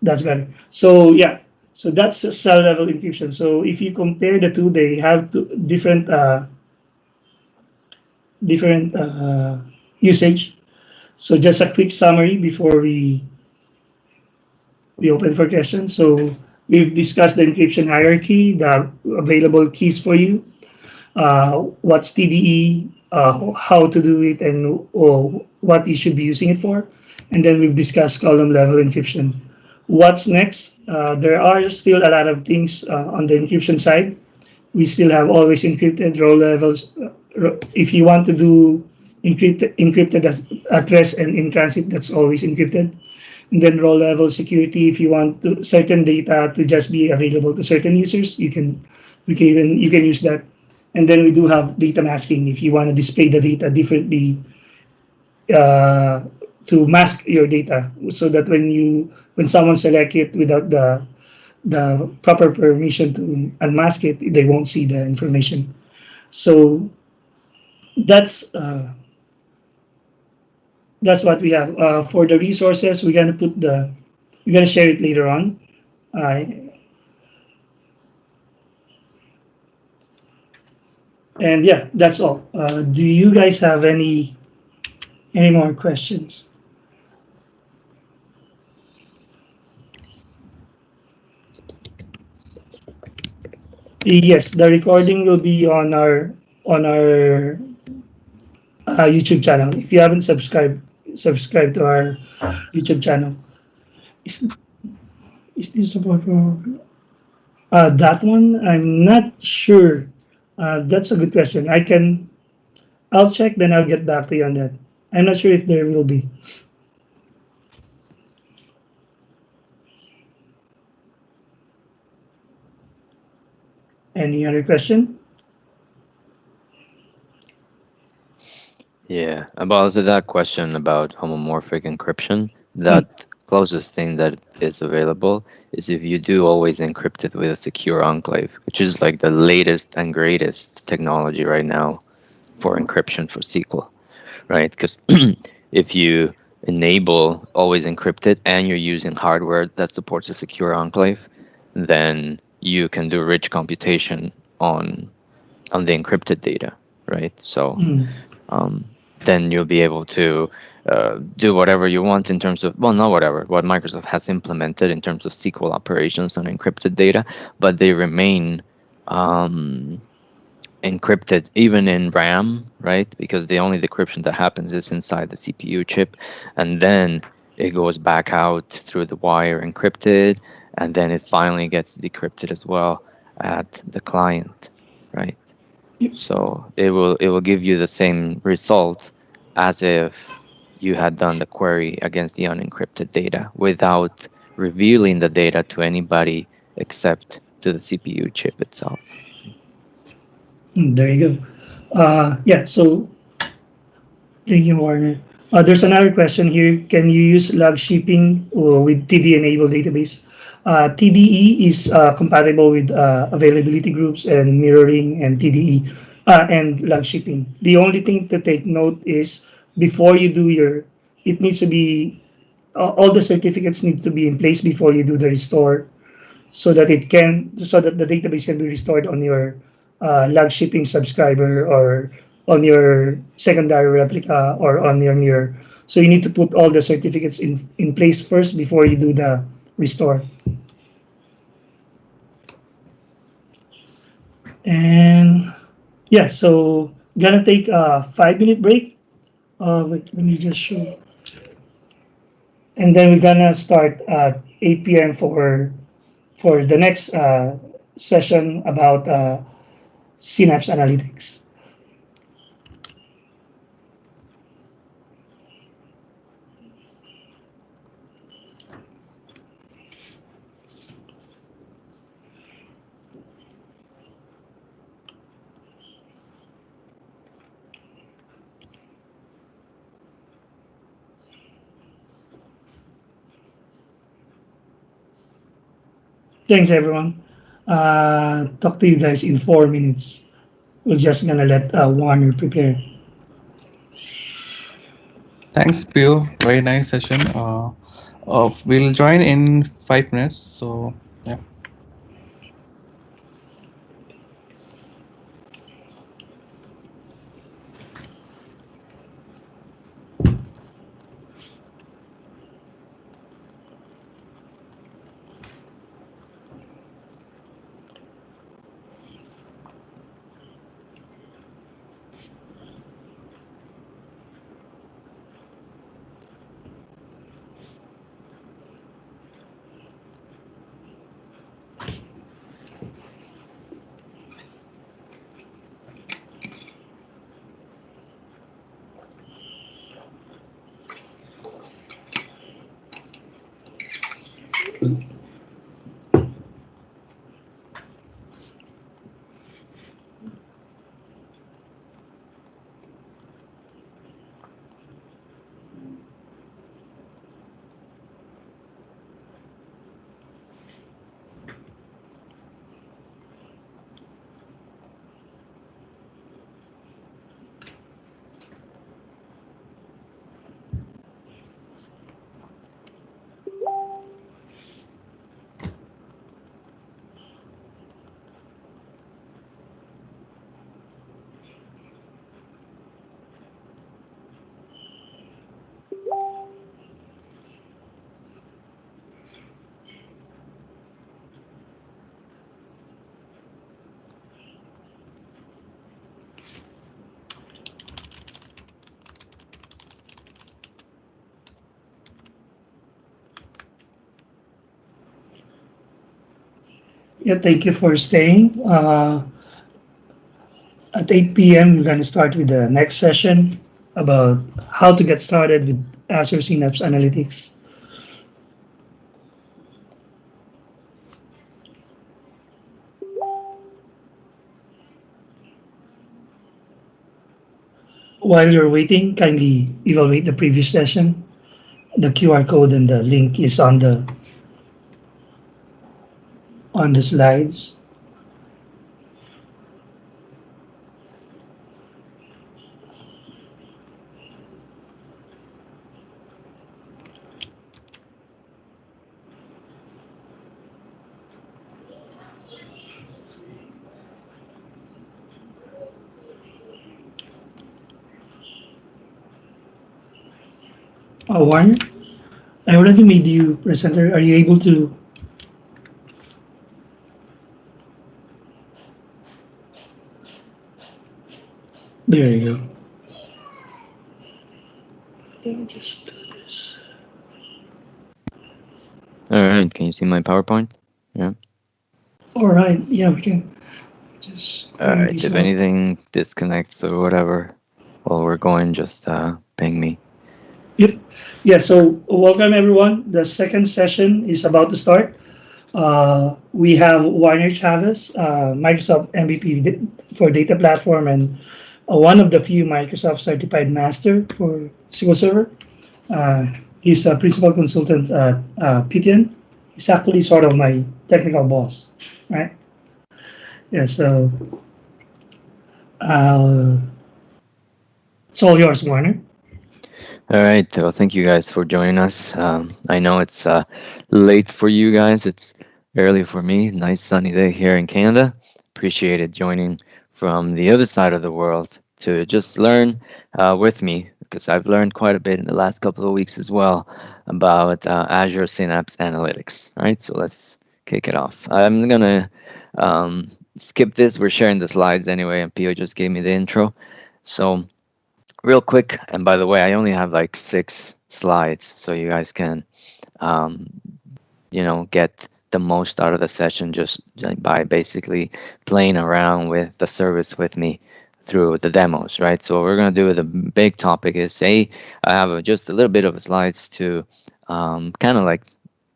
That's better. So yeah, so that's a cell level encryption. So if you compare the two, they have different usage. So just a quick summary before we open for questions. So we've discussed the encryption hierarchy, the available keys for you, what's TDE, how to do it, and what you should be using it for. And then we've discussed column level encryption. What's next? There are still a lot of things on the encryption side. We still have always encrypted row levels. If you want to do encrypted at rest and in transit, that's always encrypted. And then row level security, if you want certain data to just be available to certain users, you can use that. And then we do have data masking if you want to display the data differently, to mask your data, so that when someone select it without the proper permission to unmask it, they won't see the information. So that's what we have for the resources. We're gonna share it later on. And yeah, that's all. Do you guys have any more questions? Yes, the recording will be on our YouTube channel. If you haven't subscribe to our YouTube channel. Is this about that one? I'm not sure. That's a good question. I'll check, then I'll get back to you on that. I'm not sure if there will be. Any other question? Yeah, about that question about homomorphic encryption, that closest thing that is available is if you do always encrypt it with a secure enclave, which is like the latest and greatest technology right now for encryption for SQL, right? Because if you enable always encrypted and you're using hardware that supports a secure enclave, then you can do rich computation on the encrypted data, right? So then you'll be able to do whatever you want in terms of, well, not whatever, what Microsoft has implemented in terms of SQL operations on encrypted data, but they remain encrypted even in RAM, right? Because the only decryption that happens is inside the CPU chip, and then it goes back out through the wire encrypted, and then it finally gets decrypted as well at the client, right? So it will give you the same result as if you had done the query against the unencrypted data without revealing the data to anybody except to the CPU chip itself. There you go. Yeah, so thank you, Warner. There's another question here. Can you use log shipping with TD-enabled database? TDE is compatible with availability groups and mirroring and TDE and log shipping. The only thing to take note is before you do it needs to be, all the certificates need to be in place before you do the restore so that the database can be restored on your log shipping subscriber or on your secondary replica or on your mirror. So you need to put all the certificates in place first before you do the restore. And yeah, so gonna take a 5-minute break. Wait, let me just show. And then we're gonna start at 8 p.m. for the next session about Synapse Analytics. Thanks, everyone. Talk to you guys in 4 minutes. We're just gonna let Warner prepare. Thanks, Pio. Very nice session. We'll join in 5 minutes. So yeah. Yeah, thank you for staying. At 8 p.m., we're going to start with the next session about how to get started with Azure Synapse Analytics. While you're waiting, kindly evaluate the previous session. The QR code and the link is on the slides. Warren, I already made you presenter. Are you able to? There you go. Let me just do this. All right, can you see my PowerPoint? Yeah. All right, yeah, we can. Just. All right, if anything disconnects or whatever while we're going, just ping me. Yep. Yeah, so welcome everyone. The second session is about to start. We have Warner Chavez, Microsoft MVP for Data Platform and one of the few Microsoft certified master for SQL Server. He's a principal consultant at PTN. He's actually sort of my technical boss, right? Yeah, so it's all yours, Warner. All right. Well, thank you guys for joining us. I know it's late for you guys. It's early for me. Nice sunny day here in Canada. Appreciated joining from the other side of the world to just learn with me, because I've learned quite a bit in the last couple of weeks as well about Azure Synapse Analytics. All right, so let's kick it off. I'm gonna skip this. We're sharing the slides anyway, and Pio just gave me the intro. So real quick, and by the way, I only have like 6 slides, so you guys can, get the most out of the session just by basically playing around with the service with me through the demos, right? So what we're gonna do with the big topic is, I have just a little bit of slides to kind of like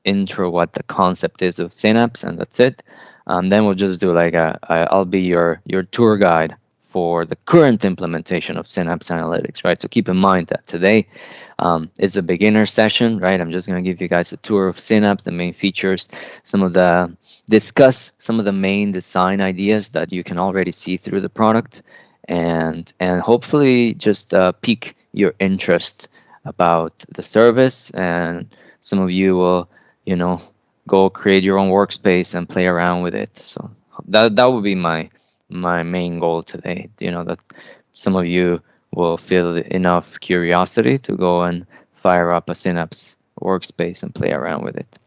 intro what the concept is of Synapse, and that's it. Then we'll just do like I'll be your tour guide for the current implementation of Synapse Analytics, right? So keep in mind that today is a beginner session, right? I'm just going to give you guys a tour of Synapse, the main features, discuss some of the main design ideas that you can already see through the product, and hopefully just pique your interest about the service, and some of you will, go create your own workspace and play around with it. So that would be my main goal today, that some of you will feel enough curiosity to go and fire up a Synapse workspace and play around with it.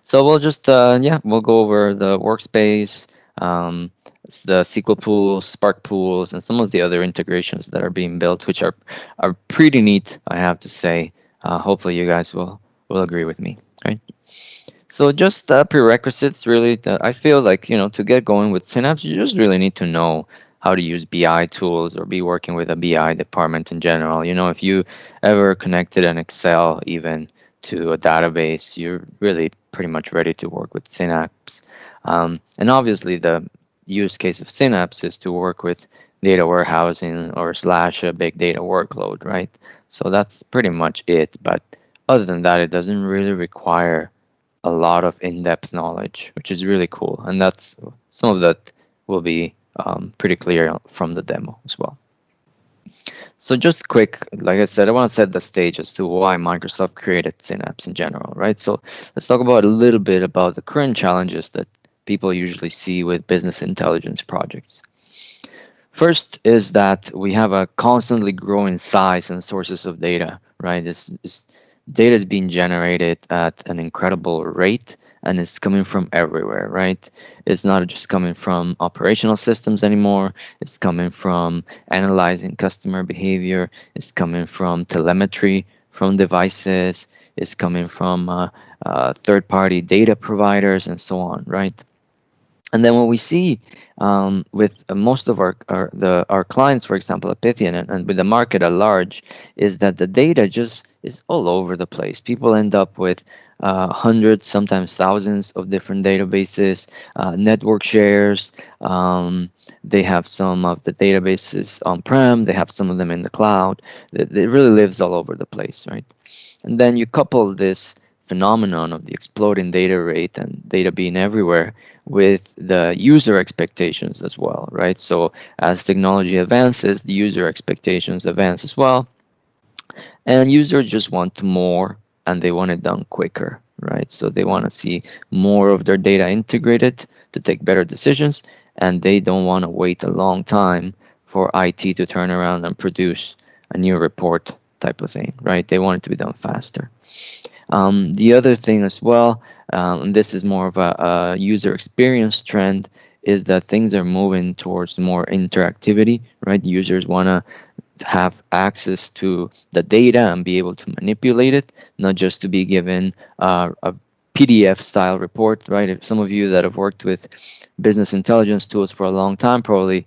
So we'll just, we'll go over the workspace, the SQL pools, Spark pools, and some of the other integrations that are being built, which are pretty neat, I have to say. Hopefully you guys will agree with me, right? So just prerequisites, really. I feel like, to get going with Synapse, you just really need to know how to use BI tools or be working with a BI department in general. If you ever connected an Excel even to a database, you're really pretty much ready to work with Synapse. And obviously the use case of Synapse is to work with data warehousing or / a big data workload, right? So that's pretty much it. But other than that, it doesn't really require a lot of in-depth knowledge, which is really cool, and that's some of that will be pretty clear from the demo as well. So just quick, like I said, I want to set the stage as to why Microsoft created Synapse in general, right? So let's talk about a little bit about the current challenges that people usually see with business intelligence projects. First is that we have a constantly growing size and sources of data, right? This data is being generated at an incredible rate, and it's coming from everywhere, right? It's not just coming from operational systems anymore. It's coming from analyzing customer behavior. It's coming from telemetry from devices. It's coming from third-party data providers and so on, right? And then what we see with most of our clients, for example, at Pythian, and with the market at large, is that the data just is all over the place. People end up with hundreds, sometimes thousands of different databases, network shares. They have some of the databases on-prem. They have some of them in the cloud. It really lives all over the place, right? And then you couple this phenomenon of the exploding data rate and data being everywhere with the user expectations as well, right? So as technology advances, the user expectations advance as well. And users just want more, and they want it done quicker, right? So they want to see more of their data integrated to take better decisions, and they don't want to wait a long time for IT to turn around and produce a new report type of thing, right? They want it to be done faster. The other thing as well, and this is more of a user experience trend, is that things are moving towards more interactivity, right? Users want to have access to the data and be able to manipulate it, not just to be given a PDF style report, right? If some of you that have worked with business intelligence tools for a long time probably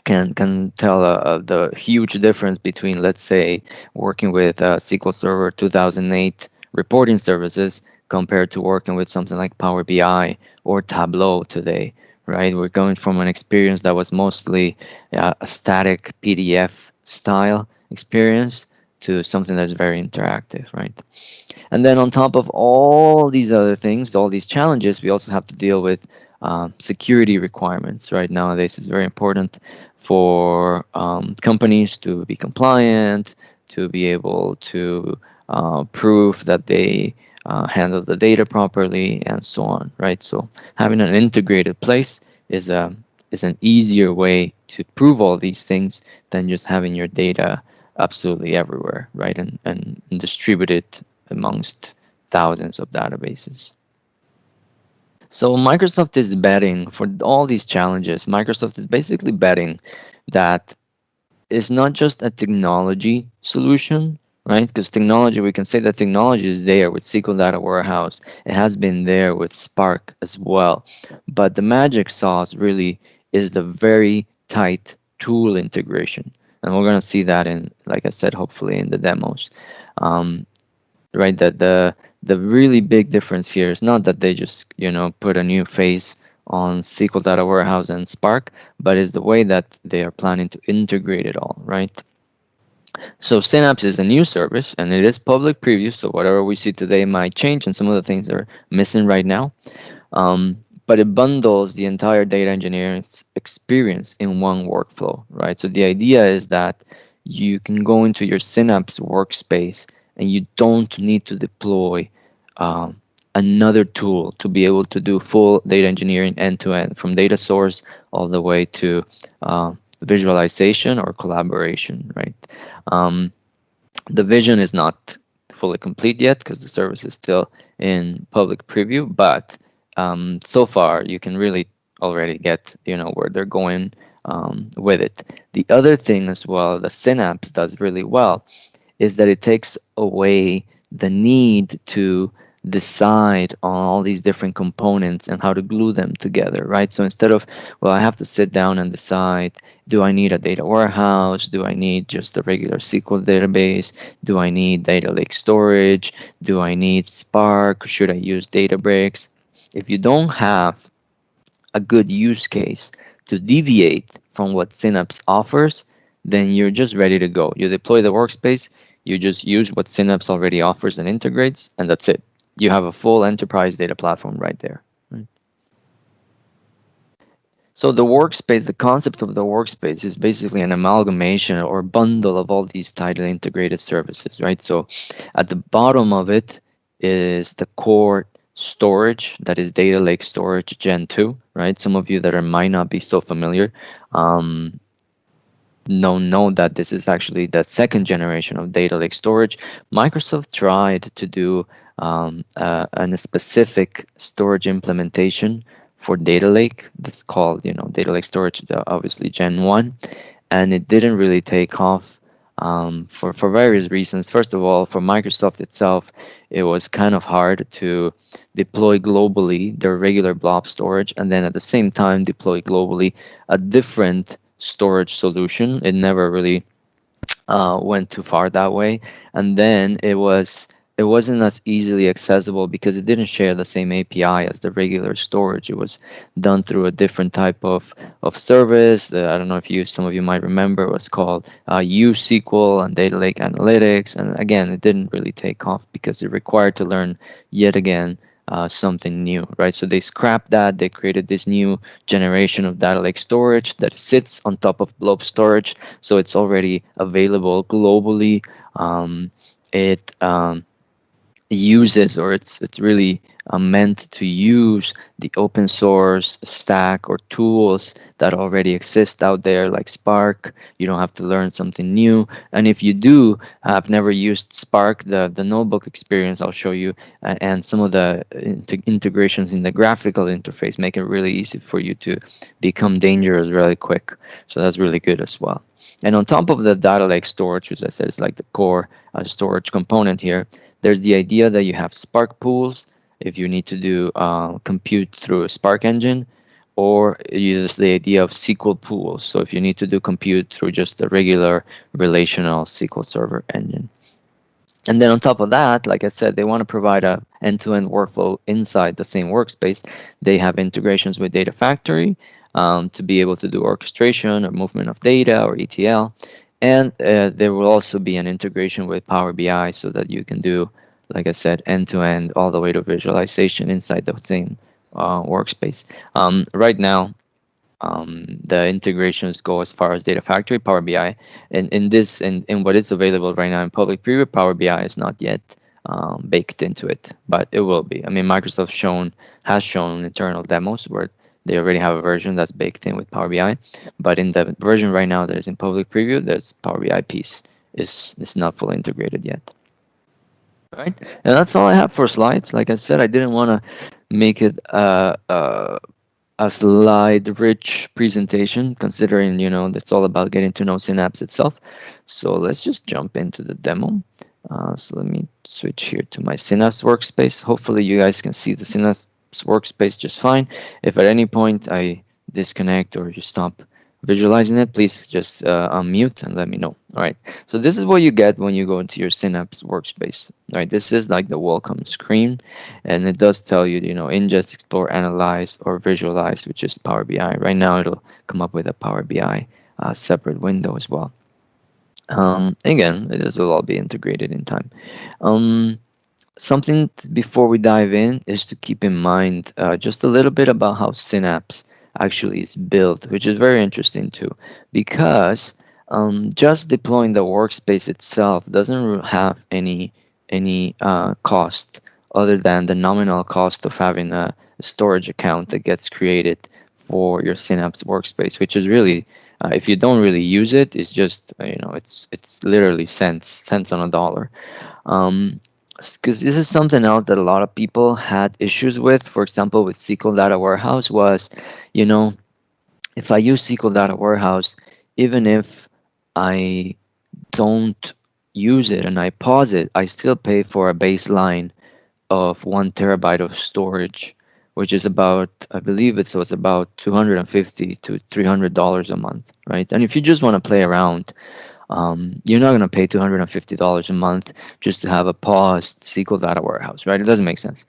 can tell the huge difference between, let's say, working with SQL Server 2008 reporting services compared to working with something like Power BI or Tableau today, right? We're going from an experience that was mostly a static PDF style experience to something that's very interactive, right? And then on top of all these other things, all these challenges, we also have to deal with security requirements, right? Nowadays, it's very important for companies to be compliant, to be able to prove that they handle the data properly, and so on, right? So having an integrated place is an easier way to prove all these things than just having your data absolutely everywhere, right? And distribute it amongst thousands of databases. So Microsoft is betting for all these challenges. Microsoft is basically betting that it's not just a technology solution, right? Because technology, we can say that technology is there with SQL Data Warehouse. It has been there with Spark as well. But the magic sauce really is the very tight tool integration. And we're going to see that in, like I said, hopefully in the demos. Right, that the really big difference here is not that they just put a new face on SQL Data Warehouse and Spark, but is the way that they are planning to integrate it all, right? So Synapse is a new service and it is public preview, so whatever we see today might change and some of the things are missing right now. But it bundles the entire data engineering experience in one workflow, right? So the idea is that you can go into your Synapse workspace and you don't need to deploy another tool to be able to do full data engineering end-to-end, from data source all the way to visualization or collaboration, right? The vision is not fully complete yet because the service is still in public preview, but so far you can really already get where they're going with it. The other thing as well that Synapse does really well is that it takes away the need to decide on all these different components and how to glue them together, right? So instead of, well, I have to sit down and decide, do I need a data warehouse? Do I need just a regular SQL database? Do I need data lake storage? Do I need Spark? Should I use Databricks? If you don't have a good use case to deviate from what Synapse offers, then you're just ready to go. You deploy the workspace, you just use what Synapse already offers and integrates, and that's it. You have a full enterprise data platform right there. Right? So the workspace, the concept of the workspace is basically an amalgamation or bundle of all these tightly integrated services, right? So at the bottom of it is the core storage, that is Data Lake Storage Gen 2, right? Some of you that might not be so familiar know that this is actually the second generation of data lake storage. Microsoft tried to do a specific storage implementation for data lake that's called data lake storage, obviously Gen 1, and it didn't really take off for various reasons. First of all, for Microsoft itself, it was kind of hard to deploy globally their regular blob storage and then at the same time deploy globally a different storage solution. It never really went too far that way, and then it wasn't as easily accessible because it didn't share the same API as the regular storage. It was done through a different type of service. I don't know if some of you might remember, it was called uSQL and Data Lake Analytics, and again it didn't really take off because it required to learn yet again something new, right? So they scrapped that. They created this new generation of data lake storage that sits on top of blob storage, so it's already available globally. It uses, or it's really meant to use the open source stack or tools that already exist out there, like Spark. You don't have to learn something new, and if you do have never used Spark, the notebook experience I'll show you and some of the integrations in the graphical interface make it really easy for you to become dangerous really quick. So that's really good as well. And on top of the data lake storage, which I said is like the core storage component here, there's the idea that you have Spark pools if you need to do compute through a Spark engine, or use the idea of SQL pools. So if you need to do compute through just the regular relational SQL Server engine. And then on top of that, like I said, they want to provide a end-to-end workflow inside the same workspace. They have integrations with Data Factory to be able to do orchestration or movement of data or ETL. And there will also be an integration with Power BI so that you can do, like I said, end-to-end all the way to visualization inside the same workspace. Right now, the integrations go as far as Data Factory, Power BI, and in what is available right now in public preview, Power BI is not yet baked into it, but it will be. I mean, Microsoft has shown internal demos where they already have a version that's baked in with Power BI, but in the version right now that is in public preview, there's Power BI piece is not fully integrated yet. All right, and that's all I have for slides. Like I said, I didn't want to make it a slide-rich presentation, considering, you know, that's all about getting to know Synapse itself. So let's just jump into the demo. So let me switch here to my Synapse workspace. Hopefully you guys can see the Synapse workspace just fine. If at any point I disconnect or you stop visualizing it, please just unmute and let me know. All right, so this is what you get when you go into your Synapse workspace. All right, this is like the welcome screen, and it does tell you, you know, ingest, explore, analyze, or visualize, which is Power BI. Right now it'll come up with a Power BI separate window as well. Again, this will all be integrated in time. Something before we dive in is to keep in mind just a little bit about how Synapse actually is built, which is very interesting too, because just deploying the workspace itself doesn't have any cost other than the nominal cost of having a storage account that gets created for your Synapse workspace, which is really, if you don't really use it, it's just, you know, it's literally cents on a dollar. Because this is something else that a lot of people had issues with. For example, with SQL Data Warehouse was, you know, if I use SQL Data Warehouse, even if I don't use it and I pause it, I still pay for a baseline of 1 terabyte of storage, which is about, I believe it was about $250 to $300 a month, right? And if you just want to play around, you're not going to pay $250 a month just to have a paused SQL Data Warehouse, right? It doesn't make sense.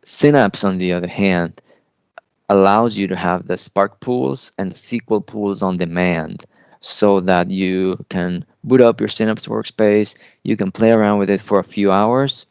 Synapse, on the other hand, allows you to have the Spark pools and the SQL pools on demand so that you can boot up your Synapse workspace, you can play around with it for a few hours,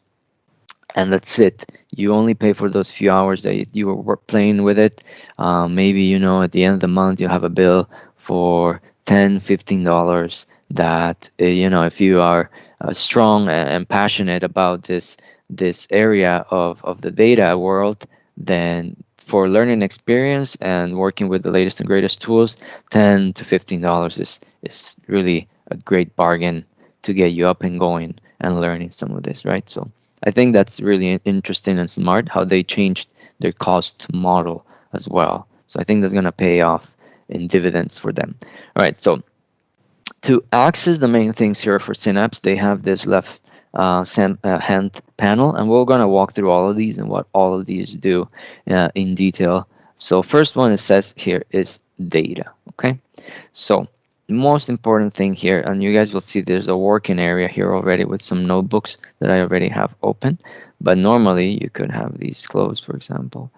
and that's it. You only pay for those few hours that you were playing with it. Maybe, you know, at the end of the month, you have a bill for $10, $15 that, you know, if you are strong and passionate about this area of the data world, then for learning experience and working with the latest and greatest tools, $10 to $15 is really a great bargain to get you up and going and learning some of this, right? So I think that's really interesting and smart how they changed their cost model as well. So I think that's going to pay off in dividends for them. All right, so to access the main things here for Synapse, they have this left hand panel, and we're going to walk through all of these and what all of these do in detail. So first one it says here is data. Okay, so the most important thing here, and you guys will see there's a working area here already with some notebooks that I already have open, but normally you could have these closed, for example.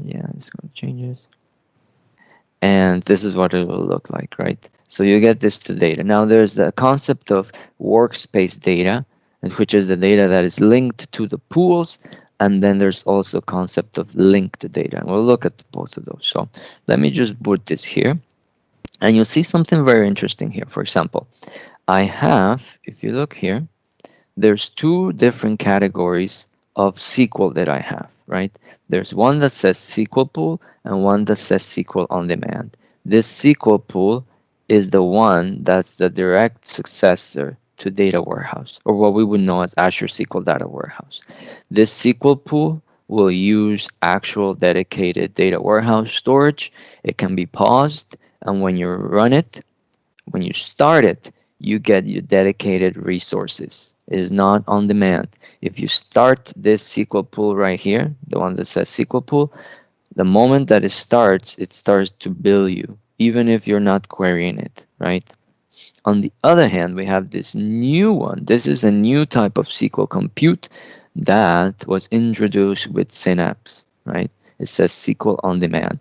Yeah, it's going to change this. And this is what it will look like, right? So you get this to data. Now there's the concept of workspace data, which is the data that is linked to the pools, and then there's also concept of linked data, and we'll look at both of those. So let me just boot this here, and you'll see something very interesting here. For example, I have, if you look here, there's two different categories of SQL that I have, right? There's one that says SQL pool and one that says SQL on demand. This SQL pool is the one that's the direct successor to data warehouse, or what we would know as Azure SQL Data Warehouse. This SQL pool will use actual dedicated data warehouse storage. It can be paused, and when you run it, when you start it, you get your dedicated resources. It is not on demand. If you start this SQL pool right here, the one that says SQL pool, the moment that it starts to bill you, even if you're not querying it, right? On the other hand, we have this new one. This is a new type of SQL compute that was introduced with Synapse, right? It says SQL on demand.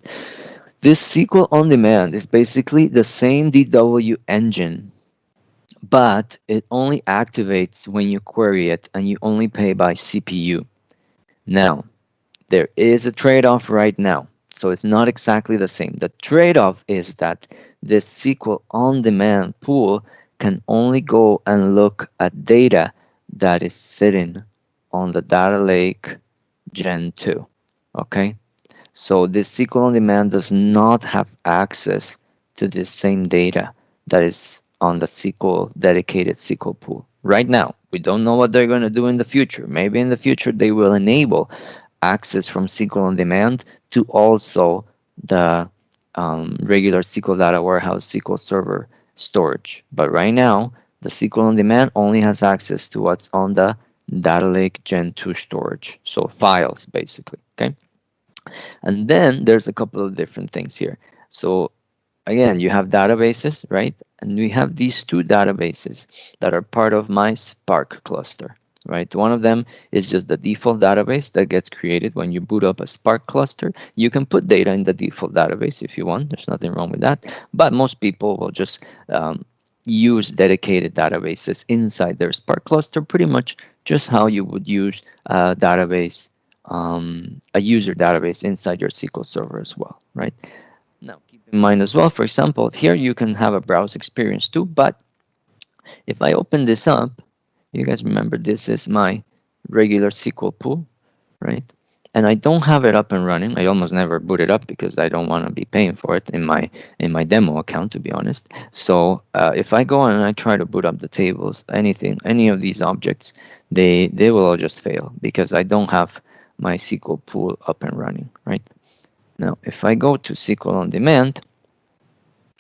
This SQL on demand is basically the same DW engine, but it only activates when you query it, and you only pay by CPU. Now, there is a trade-off right now, so it's not exactly the same. The trade-off is that this SQL on-demand pool can only go and look at data that is sitting on the data lake Gen 2. Okay, so this SQL on-demand does not have access to this same data that is on the SQL dedicated SQL pool. Right now, we don't know what they're going to do in the future. Maybe in the future they will enable access from SQL on demand to also the regular SQL Data Warehouse SQL Server storage. But right now, the SQL on demand only has access to what's on the Data Lake Gen 2 storage, so files basically. Okay, and then there's a couple of different things here. So again, you have databases, right? And we have these two databases that are part of my Spark cluster, right? One of them is just the default database that gets created when you boot up a Spark cluster. You can put data in the default database if you want. There's nothing wrong with that. But most people will just use dedicated databases inside their Spark cluster, pretty much just how you would use a database, a user database inside your SQL Server as well, right? Now, keep in mind as well, for example, here you can have a browse experience too, but if I open this up, you guys remember this is my regular SQL pool, right? And I don't have it up and running. I almost never boot it up because I don't want to be paying for it in my demo account, to be honest. So if I go and I try to boot up the tables, any of these objects, they will all just fail because I don't have my SQL pool up and running, right? Now, if I go to SQL on demand,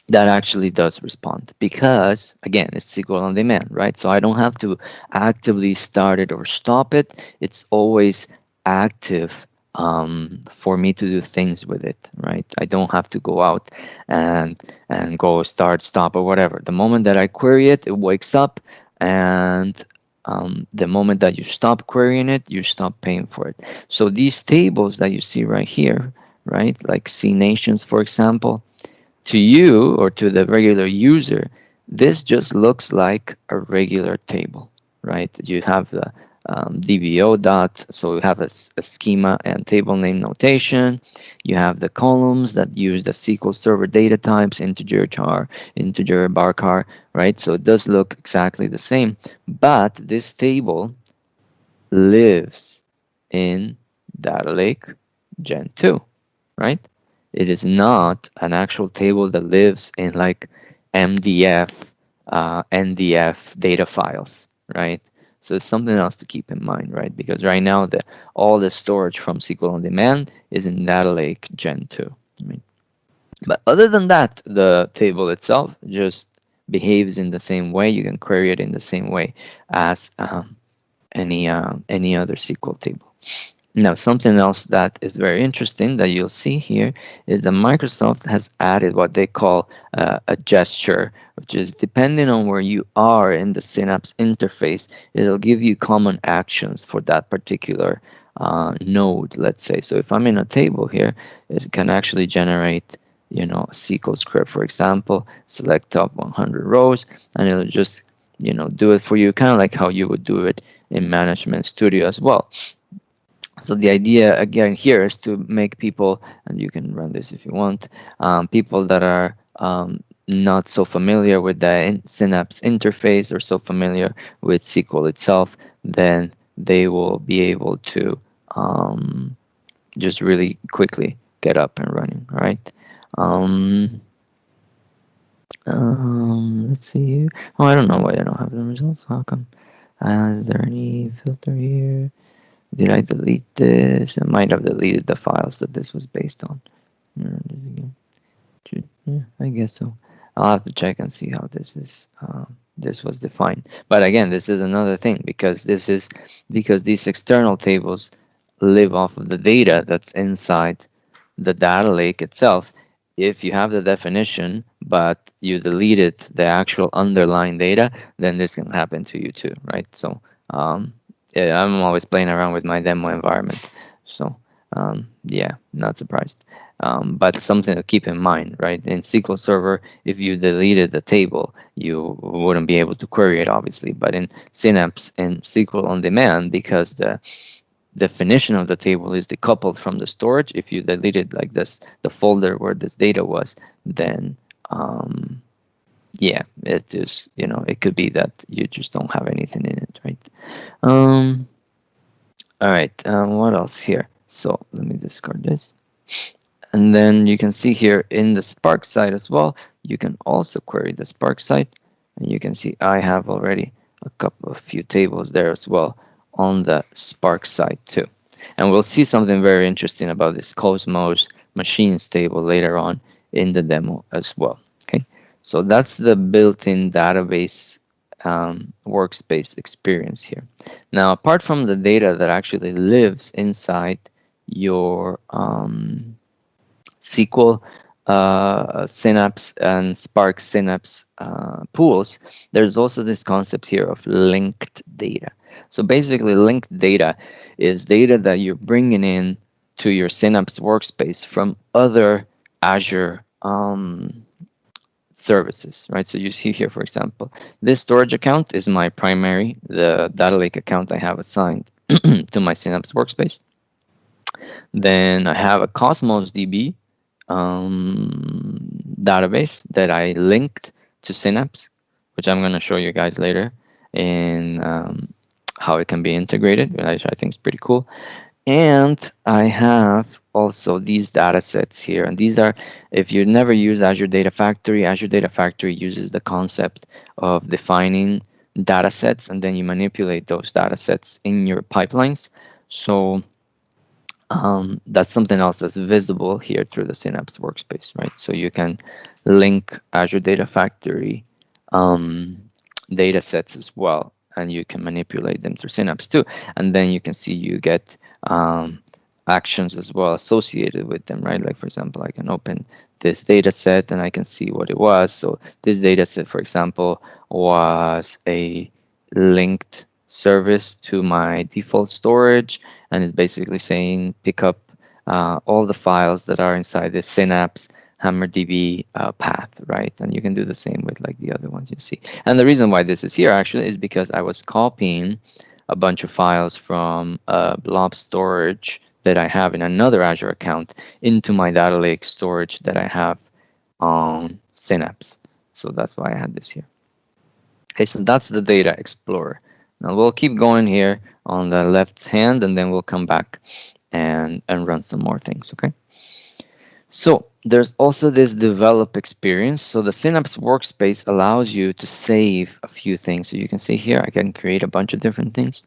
that actually does respond because, again, it's SQL on demand, right? So I don't have to actively start it or stop it. It's always active for me to do things with it, right? I don't have to go out and go start, stop, or whatever. The moment that I query it, it wakes up, and the moment that you stop querying it, you stop paying for it. So these tables that you see right here, right, like CNations, for example, to you or to the regular user, this just looks like a regular table, right? You have the DBO dot, so you have a schema and table name notation. You have the columns that use the SQL Server data types, integer, char, integer, varchar, right? So it does look exactly the same, but this table lives in Data Lake Gen 2, right? It is not an actual table that lives in like MDF, NDF data files, right? So it's something else to keep in mind, right? Because right now, all the storage from SQL on demand is in Data Lake Gen 2. Right? But other than that, the table itself just behaves in the same way. You can query it in the same way as any other SQL table. Now, something else that is very interesting that you'll see here is that Microsoft has added what they call a gesture, which is depending on where you are in the Synapse interface, it'll give you common actions for that particular node, let's say. So if I'm in a table here, it can actually generate, you know, a SQL script, for example, select top 100 rows, and it'll just, you know, do it for you, kind of like how you would do it in Management Studio as well. So the idea again here is to make people, and you can run this if you want, people that are not so familiar with the Synapse interface or so familiar with SQL itself, then they will be able to just really quickly get up and running, right? Let's see here. Oh, I don't know why I don't have the results. How come? Is there any filter here? Did I delete this? I might have deleted the files that this was based on. Yeah, I guess so. I'll have to check and see how this is. This was defined. But again, this is another thing because these external tables live off of the data that's inside the data lake itself. If you have the definition but you deleted the actual underlying data, then this can happen to you too, right? So yeah, I'm always playing around with my demo environment. So yeah, not surprised. But something to keep in mind, right? In SQL Server, if you deleted the table, you wouldn't be able to query it, obviously. But in Synapse and SQL on demand, because the definition of the table is decoupled from the storage, if you deleted like this, the folder where this data was, then yeah, it just, it could be that you just don't have anything in it, right? All right, what else here? So let me discard this. And then you can see here in the Spark side as well, you can also query the Spark side. And you can see I have already a few tables there as well on the Spark side too. And we'll see something very interesting about this Cosmos machines table later on in the demo as well. Okay, so that's the built-in database workspace experience here. Now, apart from the data that actually lives inside your SQL Synapse and Spark Synapse pools, there's also this concept here of linked data. So basically, linked data is data that you're bringing in to your Synapse workspace from other Azure services, right? So you see here, for example, this storage account is my primary, the data lake account I have assigned to my Synapse workspace. Then I have a Cosmos DB database that I linked to Synapse, which I'm going to show you guys later in how it can be integrated, which I think is pretty cool. And I have also these data sets here. And these are, if you never use Azure Data Factory, Azure Data Factory uses the concept of defining data sets, and then you manipulate those data sets in your pipelines. So that's something else that's visible here through the Synapse workspace, right? So you can link Azure Data Factory data sets as well, and you can manipulate them through Synapse too. And then you can see you get actions as well associated with them, right? Like, for example, I can open this data set and I can see what it was. So this data set, for example, was a linked service to my default storage, and it's basically saying pick up all the files that are inside this Synapse HammerDB path, right? And you can do the same with like the other ones you see. And the reason why this is here actually is because I was copying a bunch of files from blob storage that I have in another Azure account into my data lake storage that I have on Synapse. So that's why I had this here. Okay, so that's the Data Explorer. Now we'll keep going here on the left hand, and then we'll come back and run some more things, okay? So there's also this develop experience. So the Synapse workspace allows you to save a few things. So you can see here, I can create a bunch of different things.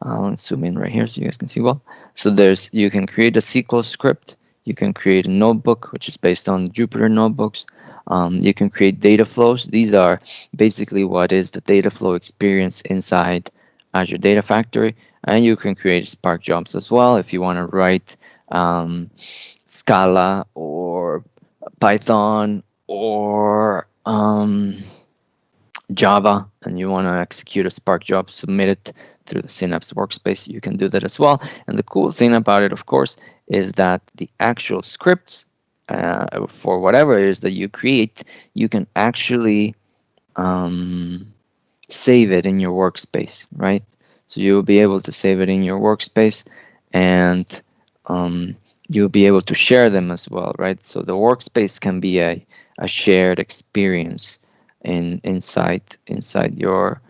Let's zoom in right here so you guys can see well. So you can create a SQL script. You can create a notebook, which is based on Jupyter notebooks. You can create data flows. These are basically what is the data flow experience inside Azure Data Factory. And you can create Spark jobs as well if you want to write Scala or Python or Java, and you want to execute a Spark job, submit it through the Synapse workspace, you can do that as well. And the cool thing about it, of course, is that the actual scripts for whatever it is that you create, you can actually save it in your workspace, right? So you'll be able to save it in your workspace, and you'll be able to share them as well, right? So the workspace can be a shared experience inside your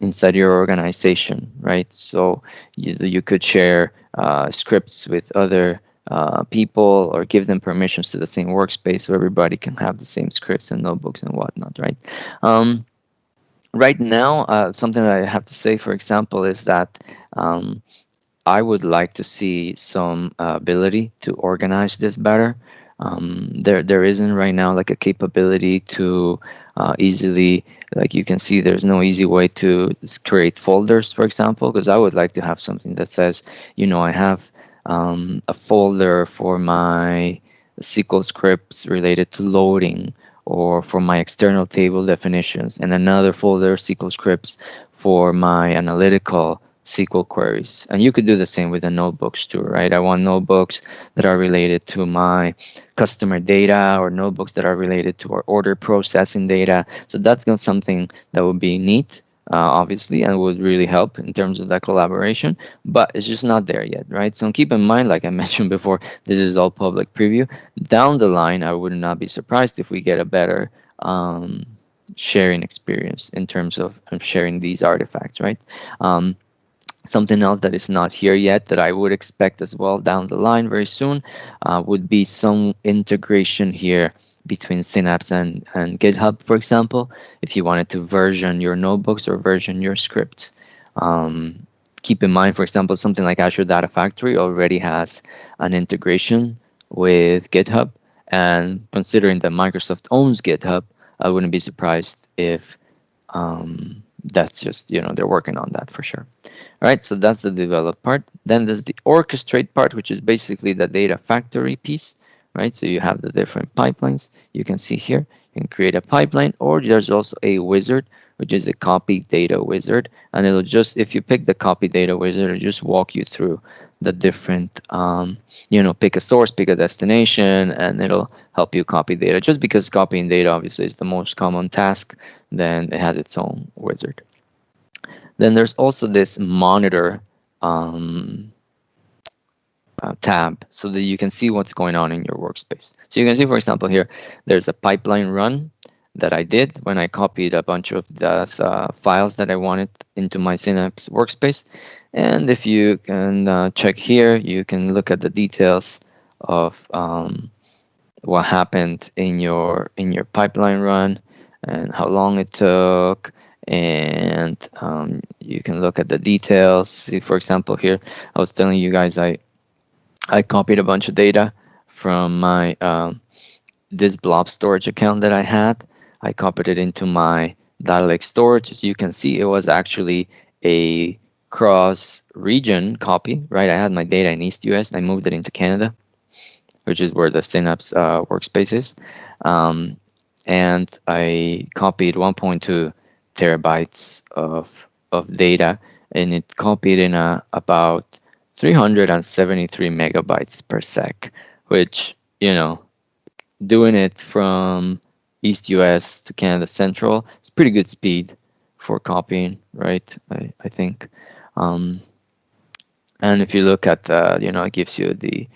organization, right? So you could share scripts with other people, or give them permissions to the same workspace, so everybody can have the same scripts and notebooks and whatnot, right? Right now, something that I have to say, for example, is that I would like to see some ability to organize this better. There isn't right now like a capability to easily, like you can see, there's no easy way to create folders, for example, because I would like to have something that says, I have a folder for my SQL scripts related to loading or for my external table definitions, and another folder SQL scripts for my analytical SQL queries. And you could do the same with the notebooks too, right? I want notebooks that are related to my customer data or notebooks that are related to our order processing data. So that's not something that would be neat, obviously, and would really help in terms of that collaboration, but it's just not there yet, right? So keep in mind, like I mentioned before, this is all public preview. Down the line, I would not be surprised if we get a better sharing experience in terms of sharing these artifacts, right? Something else that is not here yet that I would expect as well down the line very soon would be some integration here between Synapse and GitHub, for example, if you wanted to version your notebooks or version your scripts. Keep in mind, for example, something like Azure Data Factory already has an integration with GitHub, and considering that Microsoft owns GitHub, I wouldn't be surprised if that's just, they're working on that for sure. All right, so that's the develop part. Then there's the orchestrate part, which is basically the data factory piece, right? So you have the different pipelines. You can see here, you can create a pipeline, or there's also a wizard, which is a copy data wizard. And it'll just, if you pick the copy data wizard, it'll just walk you through the different, pick a source, pick a destination, and it'll help you copy data. Just because copying data obviously is the most common task, then it has its own wizard. Then there's also this monitor tab so that you can see what's going on in your workspace. So you can see, for example, here, there's a pipeline run that I did when I copied a bunch of the files that I wanted into my Synapse workspace. And if you can check here, you can look at the details of what happened in your pipeline run and how long it took. And you can look at the details. See, for example, here, I was telling you guys I copied a bunch of data from my this blob storage account that I had. I copied it into my data lake storage. As you can see, it was actually a cross-region copy, right? I had my data in East US and I moved it into Canada, which is where the Synapse workspace is. And I copied 1.2 terabytes of data, and it copied in about 373 megabytes per sec, which, doing it from East US to Canada Central is pretty good speed for copying, right? I think. And if you look at it gives you the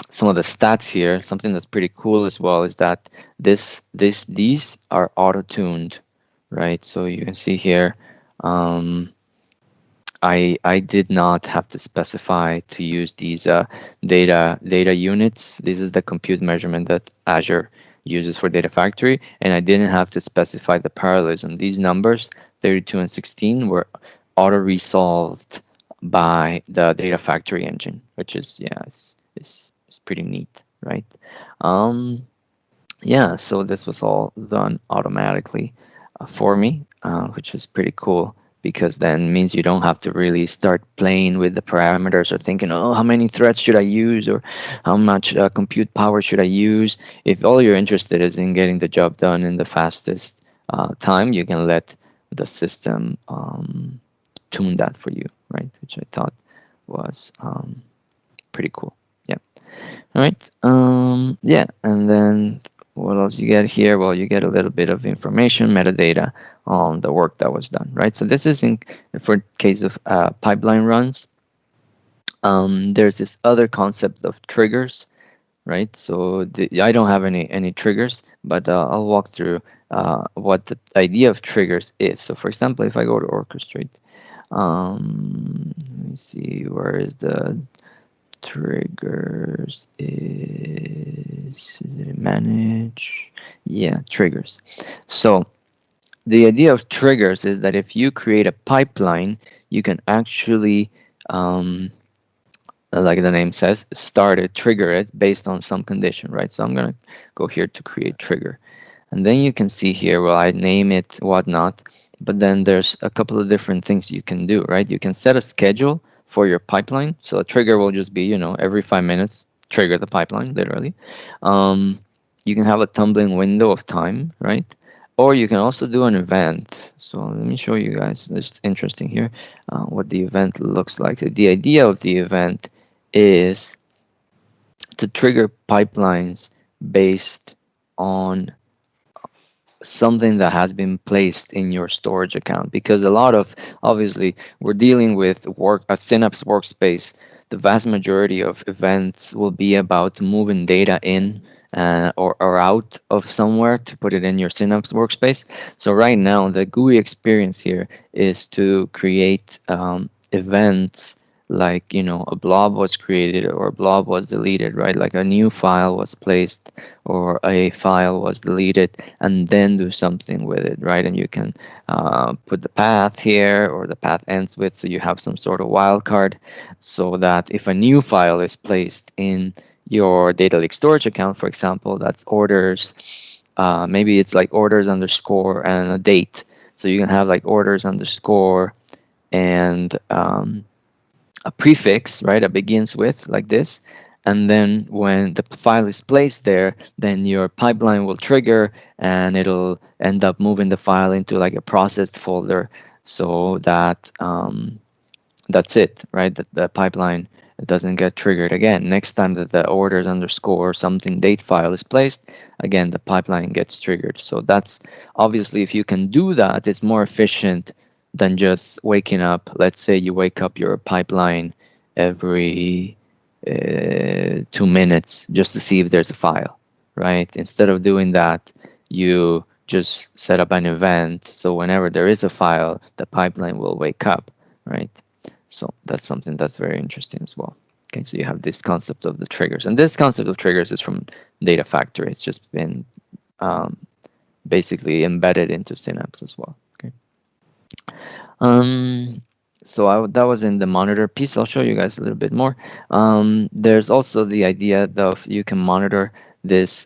some of the stats here. Something that's pretty cool as well is that these are auto-tuned, right? So you can see here, I did not have to specify to use these data units. This is the compute measurement that Azure uses for Data Factory, and I didn't have to specify the parallelism. These numbers, 32 and 16, were auto-resolved by the Data Factory engine, which is, it's pretty neat, right? Yeah, so this was all done automatically for me, which is pretty cool, because then means you don't have to really start playing with the parameters or thinking, oh, how many threads should I use, or how much compute power should I use? If all you're interested is in getting the job done in the fastest time, you can let the system tune that for you, right? Which I thought was pretty cool. Yeah. All right. Yeah, and then what else you get here? Well, you get a little bit of information, metadata on the work that was done, right? So this is for case of pipeline runs. There's this other concept of triggers, right? So I don't have any triggers, but I'll walk through what the idea of triggers is. So for example, if I go to orchestrate, let me see, where is the triggers? Is it manage? Yeah, triggers. So the idea of triggers is that if you create a pipeline, you can actually, like the name says, start it, trigger it based on some condition, right? So I'm going to go here to create trigger. And then you can see here, well, I name it whatnot, but then there's a couple of different things you can do, right? You can set a schedule for your pipeline. So a trigger will just be, every 5 minutes, trigger the pipeline, literally. You can have a tumbling window of time, right? Or you can also do an event. So let me show you guys. It's interesting here what the event looks like. So the idea of the event is to trigger pipelines based on something that has been placed in your storage account, because a lot of, obviously, we're dealing with a Synapse workspace. The vast majority of events will be about moving data in or out of somewhere to put it in your Synapse workspace. So right now the GUI experience here is to create events like, a blob was created or a blob was deleted, right? Like a new file was placed or a file was deleted, and then do something with it, right? And you can put the path here, or the path ends with, so you have some sort of wildcard, so that if a new file is placed in your data lake storage account, for example, that's orders, maybe it's like orders underscore and a date. So you can have like orders underscore and a prefix, right, that begins with like this. And then when the file is placed there, then your pipeline will trigger and it'll end up moving the file into like a processed folder, so that that's it, right? That the pipeline doesn't get triggered again. Next time that the orders underscore something date file is placed, again, the pipeline gets triggered. So that's obviously, if you can do that, it's more efficient than just waking up. Let's say you wake up your pipeline every 2 minutes just to see if there's a file, right? Instead of doing that, you just set up an event, so whenever there is a file, the pipeline will wake up, right? So that's something that's very interesting as well. Okay, so you have this concept of the triggers, and this concept of triggers is from Data Factory. It's just been basically embedded into Synapse as well. Okay. So that was in the monitor piece. I'll show you guys a little bit more. There's also the idea of you can monitor this,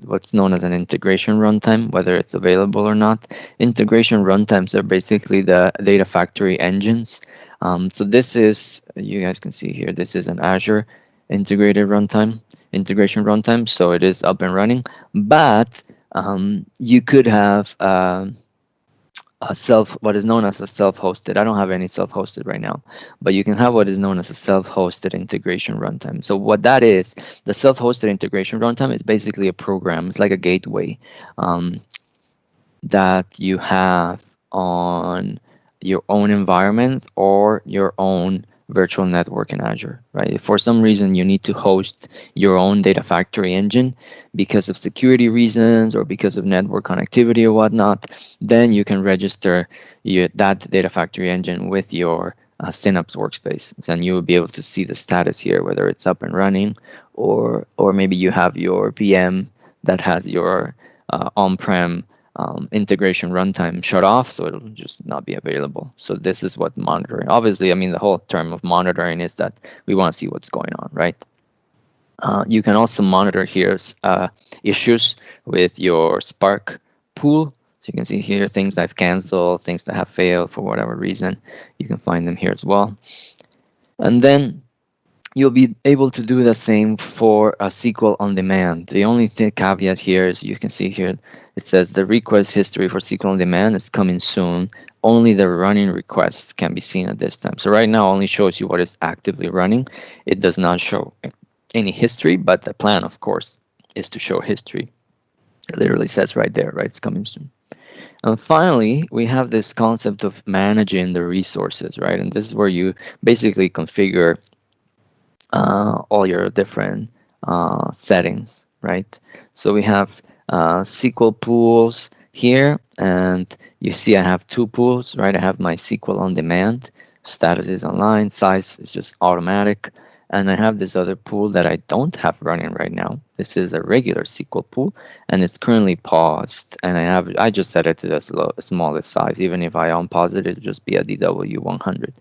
what's known as an integration runtime, whether it's available or not. Integration runtimes are basically the Data Factory engines. So this is, you guys can see here, this is an Azure integration runtime. So it is up and running, but you could have what is known as a self-hosted. I don't have any self-hosted right now, but you can have what is known as a self-hosted integration runtime. So what that is, the self-hosted integration runtime is basically a program. It's like a gateway that you have on your own environment or your own virtual network in Azure, right? If for some reason you need to host your own Data Factory engine because of security reasons or because of network connectivity or whatnot, then you can register that Data Factory engine with your Synapse workspace, and you will be able to see the status here, whether it's up and running, or maybe you have your VM that has your on-prem integration runtime shut off, so it'll just not be available. So this is what monitoring. Obviously, I mean, the whole term of monitoring is that we want to see what's going on, right? You can also monitor here issues with your Spark pool. So you can see here things that have canceled, things that have failed for whatever reason. You can find them here as well. And then you'll be able to do the same for a SQL on demand. The only caveat here is, you can see here, it says the request history for SQL on demand is coming soon. Only the running requests can be seen at this time. So right now only shows you what is actively running. It does not show any history, but the plan, of course, is to show history. It literally says right there, right? It's coming soon. And finally, we have this concept of managing the resources, right? And this is where you basically configure all your different settings, right? So we have SQL pools here, and you see I have two pools, right? I have my SQL on demand, status is online, size is just automatic, and I have this other pool that I don't have running right now. This is a regular SQL pool, and it's currently paused, and I just set it to the smallest size. Even if I unpause it, it'll just be a DW100.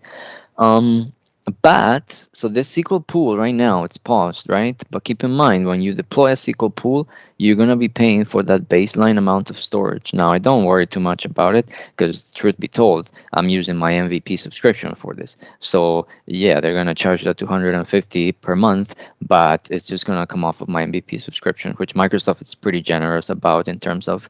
But so this SQL pool right now, it's paused, right? But keep in mind, when you deploy a SQL pool, you're going to be paying for that baseline amount of storage. Now, I don't worry too much about it because, truth be told, I'm using my MVP subscription for this. So yeah, they're going to charge that 250 per month, but it's just going to come off of my MVP subscription, which Microsoft is pretty generous about in terms of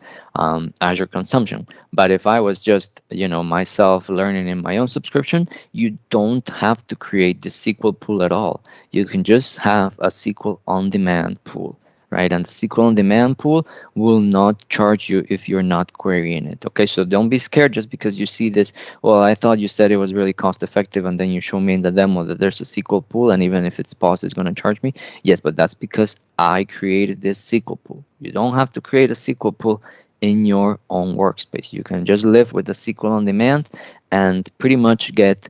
Azure consumption. But if I was just, myself learning in my own subscription, you don't have to create the SQL pool at all. You can just have a SQL on-demand pool, right? And the SQL on-demand pool will not charge you if you're not querying it. Okay, so don't be scared just because you see this. Well, I thought you said it was really cost effective, and then you show me in the demo that there's a SQL pool, and even if it's paused, it's going to charge me. Yes, but that's because I created this SQL pool. You don't have to create a SQL pool in your own workspace. You can just live with the SQL on demand and pretty much get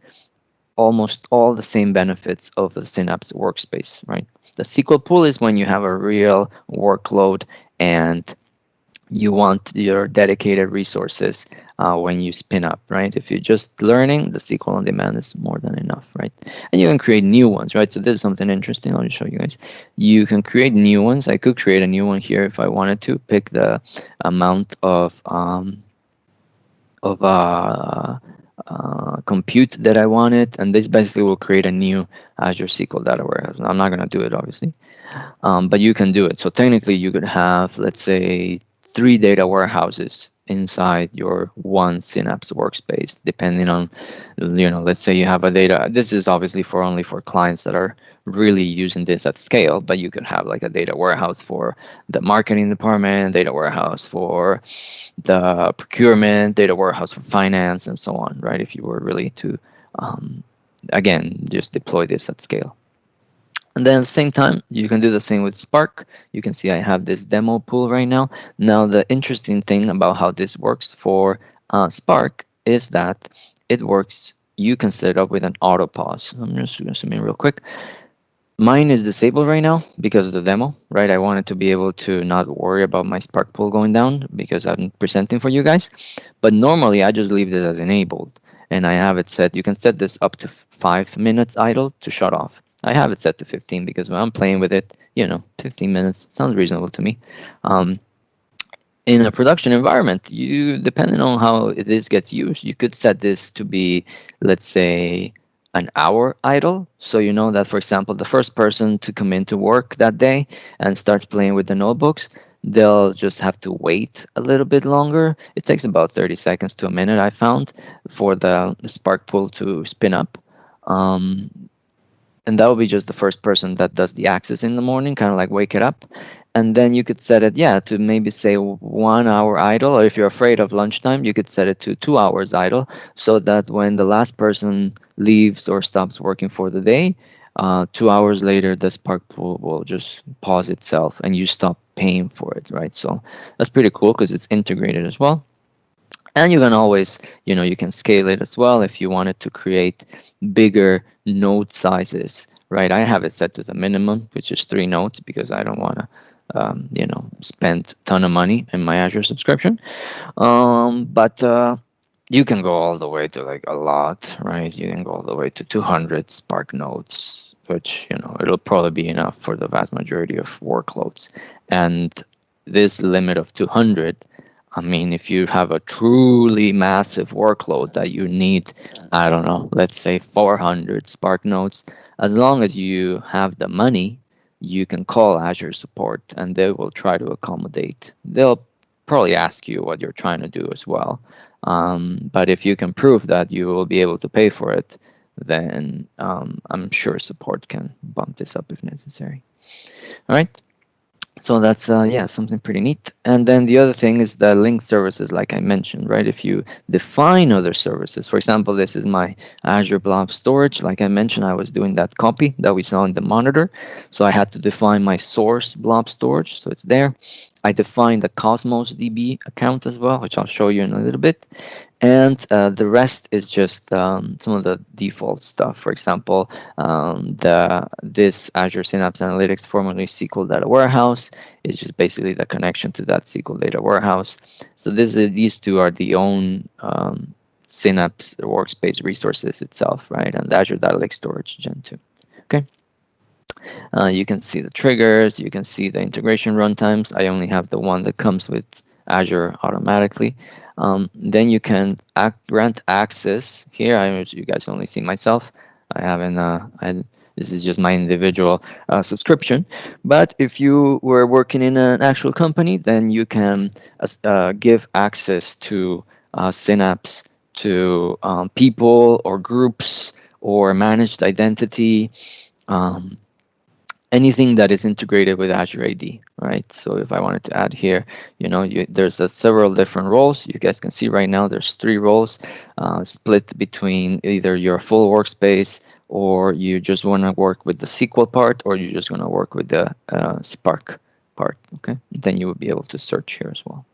almost all the same benefits of the Synapse workspace, right? The SQL pool is when you have a real workload and you want your dedicated resources when you spin up, right? If you're just learning, the SQL on demand is more than enough, right? And you can create new ones, right? So this is something interesting. I'll just show you guys. You can create new ones. I could create a new one here if I wanted to. Pick the amount of compute that I wanted, and this basically will create a new Azure SQL data warehouse. I'm not going to do it, obviously, but you can do it. So technically, you could have, let's say, 3 data warehouses inside your one Synapse workspace, depending on, let's say you have a data. This is obviously only for clients that are really using this at scale, but you could have like a data warehouse for the marketing department, data warehouse for the procurement, data warehouse for finance, and so on, right? If you were really to, again, just deploy this at scale. And then at the same time, you can do the same with Spark. You can see I have this demo pool right now. Now, the interesting thing about how this works for Spark is that it works, you can set it up with an auto pause. I'm just going to zoom in real quick. Mine is disabled right now because of the demo, right? I wanted to be able to not worry about my Spark pool going down because I'm presenting for you guys. But normally, I just leave this as enabled. And I have it set, you can set this up to 5 minutes idle to shut off. I have it set to 15 because when I'm playing with it, 15 minutes sounds reasonable to me. In a production environment, depending on how this gets used, you could set this to be, let's say, an hour idle. So you know that, for example, the first person to come into work that day and starts playing with the notebooks, they'll just have to wait a little bit longer. It takes about 30 seconds to a minute, I found, for the Spark pool to spin up. And that will be just the first person that does the access in the morning, kind of like wake it up. And then you could set it, to maybe say 1 hour idle, or if you're afraid of lunchtime, you could set it to 2 hours idle, so that when the last person leaves or stops working for the day, 2 hours later, the Spark pool will just pause itself and you stop paying for it, right? So that's pretty cool because it's integrated as well. And you can always, you can scale it as well if you wanted to create bigger node sizes, right? I have it set to the minimum, which is 3 nodes, because I don't want to, spend a ton of money in my Azure subscription. But you can go all the way to like a lot, right? You can go all the way to 200 Spark nodes, which, it'll probably be enough for the vast majority of workloads. And this limit of 200, I mean, if you have a truly massive workload that you need, I don't know, let's say 400 Spark nodes, as long as you have the money, you can call Azure support and they will try to accommodate. They'll probably ask you what you're trying to do as well. But if you can prove that you will be able to pay for it, then I'm sure support can bump this up if necessary. All right. So that's, something pretty neat. And then the other thing is the link services, like I mentioned, right? If you define other services, for example, this is my Azure Blob Storage. Like I mentioned, I was doing that copy that we saw in the monitor. So I had to define my source Blob Storage. So it's there. I defined the Cosmos DB account as well, which I'll show you in a little bit. And the rest is just some of the default stuff. For example, this Azure Synapse Analytics, formerly SQL Data Warehouse, is just basically the connection to that SQL Data Warehouse. So these two are the own Synapse workspace resources itself, right? And Azure Data Lake Storage Gen 2. Okay. You can see the triggers, you can see the integration runtimes. I only have the one that comes with Azure automatically. Then you can grant access. Here, you guys only see myself. I haven't, this is just my individual subscription. But if you were working in an actual company, then you can give access to Synapse to people or groups or managed identity. Um, Anything that is integrated with Azure AD, right? So if I wanted to add here, there's several different roles. You guys can see right now there's 3 roles split between either your full workspace, or you just want to work with the SQL part, or you're just going to work with the Spark part, okay? Then you would be able to search here as well.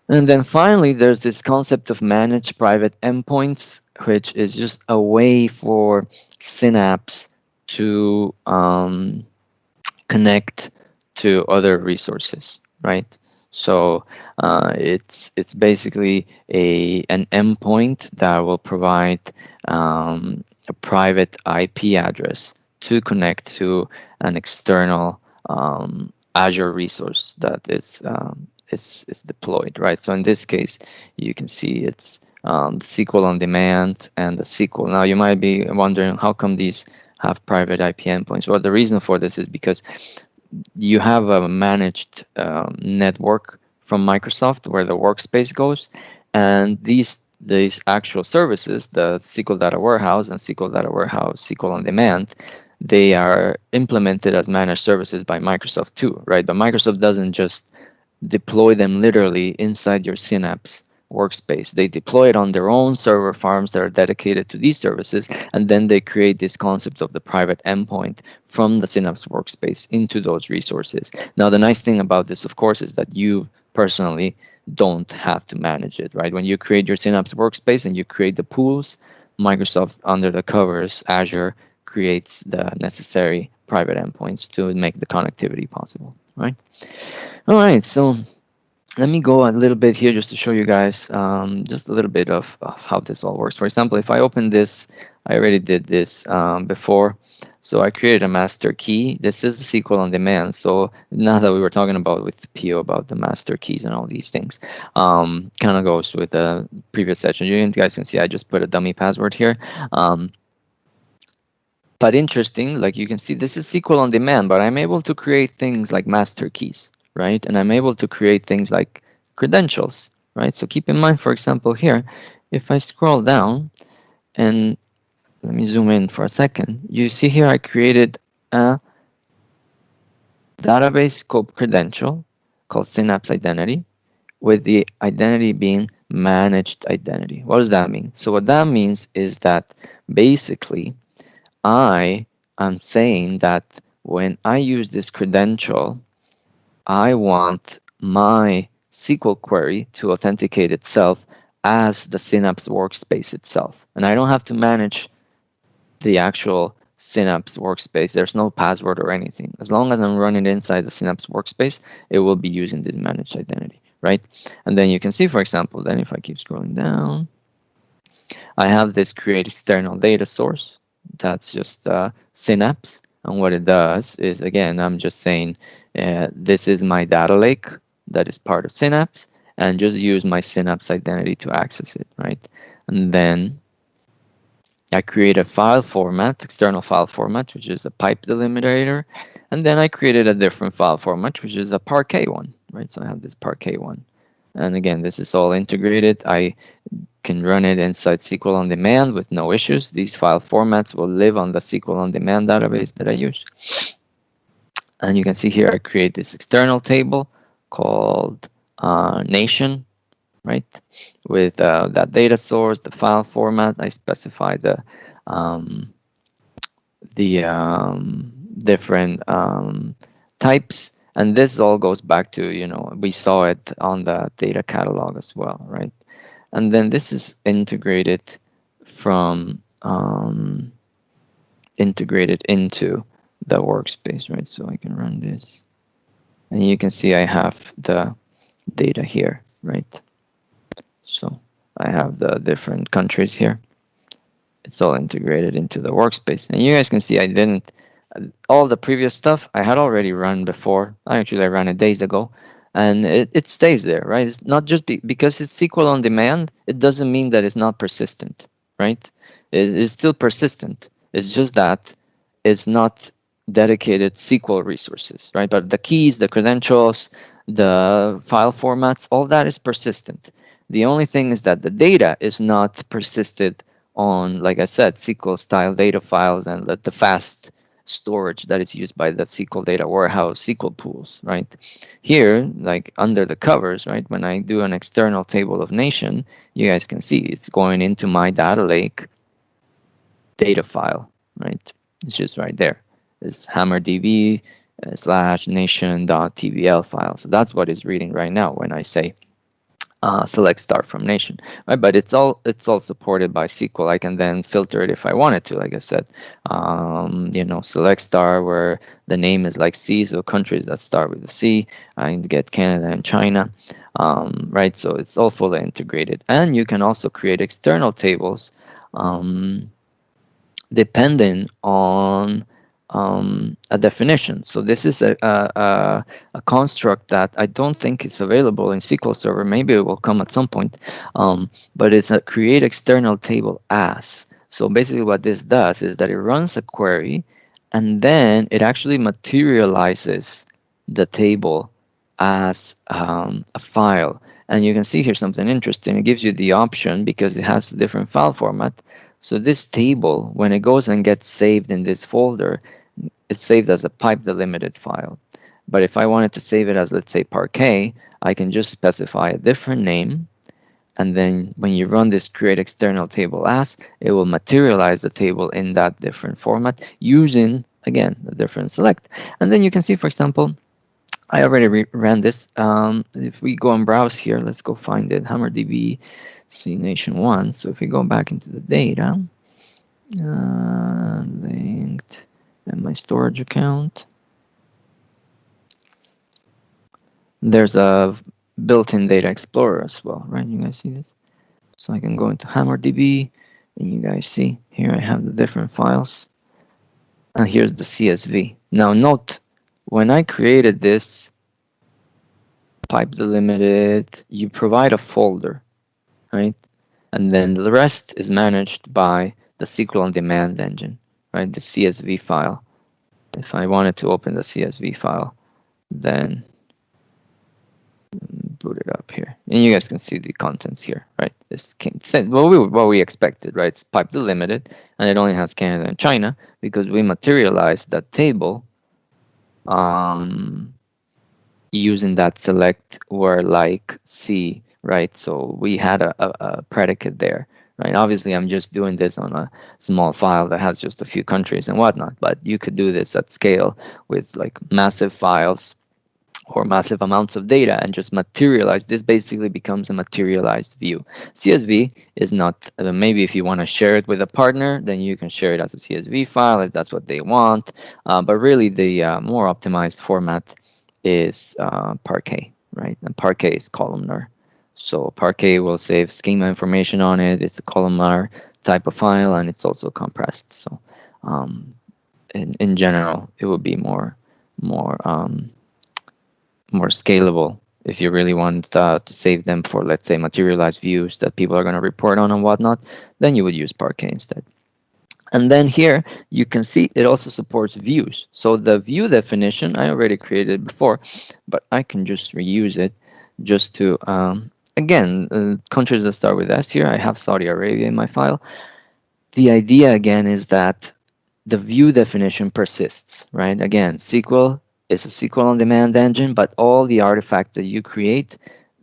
And then finally, there's this concept of managed private endpoints, which is just a way for Synapse to connect to other resources, right? So it's basically an endpoint that will provide a private IP address to connect to an external Azure resource that is deployed, right? So in this case, you can see it's the SQL on demand and the SQL. Now you might be wondering, how come these have private IP endpoints? Well, the reason for this is because you have a managed network from Microsoft where the workspace goes, and these actual services, the SQL Data Warehouse and SQL Data Warehouse SQL on Demand, they are implemented as managed services by Microsoft too, right? But Microsoft doesn't just deploy them literally inside your Synapse workspace. They deploy it on their own server farms that are dedicated to these services, and then they create this concept of the private endpoint from the Synapse workspace into those resources. Now, the nice thing about this, of course, is that you personally don't have to manage it, right? When you create your Synapse workspace and you create the pools, Microsoft, under the covers, Azure, creates the necessary private endpoints to make the connectivity possible, right? All right, so let me go a little bit here just to show you guys just a little bit of how this all works. For example, if I open this, I already did this before. So I created a master key. This is the SQL on demand. So now that we were talking about with Pio about the master keys and all these things, kind of goes with the previous session. You guys can see I just put a dummy password here. But interesting, like you can see, this is SQL on demand, but I'm able to create things like master keys, right? And I'm able to create things like credentials, right? So keep in mind, for example, here, if I scroll down and let me zoom in for a second, you see here I created a database scope credential called Synapse Identity, with the identity being managed identity. What does that mean? So what that means is that basically I am saying that when I use this credential, I want my SQL query to authenticate itself as the Synapse workspace itself. And I don't have to manage the actual Synapse workspace. There's no password or anything. As long as I'm running inside the Synapse workspace, it will be using this managed identity, right? And then you can see, for example, then if I keep scrolling down, I have this create external data source. That's just Synapse. And what it does is, again, I'm just saying this is my data lake that is part of Synapse, and just use my Synapse identity to access it, right? And then I create a file format, external file format, which is a pipe delimiter. And then I created a different file format, which is a Parquet one, right? So I have this Parquet one. And again, this is all integrated. I can run it inside SQL on demand with no issues. These file formats will live on the SQL on demand database that I use. And you can see here I create this external table called nation, right? With that data source, the file format. I specify the different types. And this all goes back to, we saw it on the data catalog as well, right? And then this is integrated from integrated into the workspace, right? So I can run this, and you can see I have the data here, right? So I have the different countries here. It's all integrated into the workspace, and you guys can see I didn't All the previous stuff I had already run before. I ran it days ago, and it stays there, right? It's not just because it's SQL on demand, it doesn't mean that it's not persistent, right? It is still persistent. It's just that it's not dedicated SQL resources, right? But the keys, the credentials, the file formats, all that is persistent. The only thing is that the data is not persisted on, like I said, SQL style data files and the fast storage that is used by that SQL data warehouse, SQL pools, right? Here, like under the covers, right, when I do an external table of nation, you guys can see it's going into my data lake data file, right? It's just right there. It's hammerdb / nation.tbl file. So that's what it's reading right now when I say select star from nation, right? But it's all supported by SQL. I can then filter it if I wanted to, like I said, select star where the name is like C, so countries that start with a C. I can get Canada and China, right? So it's all fully integrated, and you can also create external tables depending on a definition. So this is a construct that I don't think is available in SQL Server. Maybe it will come at some point, but it's a create external table as. So basically what this does is that it runs a query, and then it actually materializes the table as a file. And you can see here something interesting. It gives you the option, because it has a different file format. So this table, when it goes and gets saved in this folder, it's saved as a pipe delimited file. But if I wanted to save it as, let's say, Parquet, I can just specify a different name. And then when you run this create external table as, it will materialize the table in that different format using, again, a different select. And then you can see, for example, I already ran this. If we go and browse here, let's go find it, hammerdb cnation1. So if we go back into the data, linked and my storage account, there's a built-in data explorer as well, right? You guys see this? So I can go into hammerdb, and you guys see here I have the different files, and here's the CSV. Now note, when I created this pipe delimited, you provide a folder, right? And then the rest is managed by the SQL on demand engine, right? The CSV file. If I wanted to open the CSV file, then boot it up here, and you guys can see the contents here, right? This what we expected, right? It's pipe delimited, and it only has Canada and China because we materialized that table using that select where like C, right? So we had a predicate there, right? Obviously, I'm just doing this on a small file that has just a few countries and whatnot, but you could do this at scale with like massive files or massive amounts of data and just materialize. This basically becomes a materialized view. CSV is not, maybe if you want to share it with a partner, then you can share it as a CSV file if that's what they want. But really the more optimized format is Parquet, right? And Parquet is columnar. So Parquet will save schema information on it. It's a columnar type of file, and it's also compressed. So in general, it would be more scalable if you really want to save them for, let's say, materialized views that people are going to report on and whatnot. Then you would use Parquet instead. And then here you can see it also supports views. So the view definition I already created before, but I can just reuse it just to, again, countries that start with S here. I have Saudi Arabia in my file. The idea again is that the view definition persists, right? Again, SQL is a SQL on demand engine, but all the artifacts that you create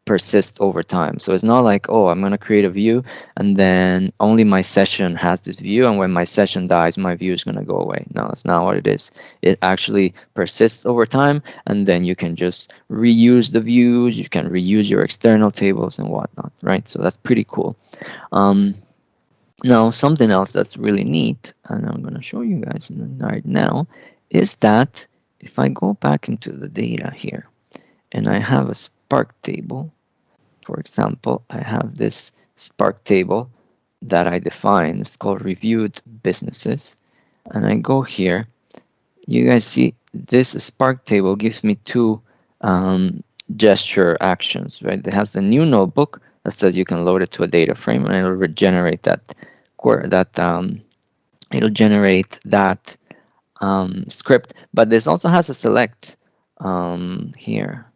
persist over time. So it's not like, oh, I'm going to create a view and then only my session has this view, and when my session dies, my view is going to go away. No, that's not what it is. It actually persists over time, and then you can just reuse the views, you can reuse your external tables and whatnot, right? So that's pretty cool. Now, something else that's really neat, and I'm going to show you guys right now, is that if I go back into the data here, and I have a Spark table, for example, I have this Spark table that I define. It's called reviewed businesses. And I go here, you guys see this Spark table gives me two gesture actions, right? It has the new notebook that says you can load it to a data frame, and it'll regenerate it'll generate that script. But this also has a select here.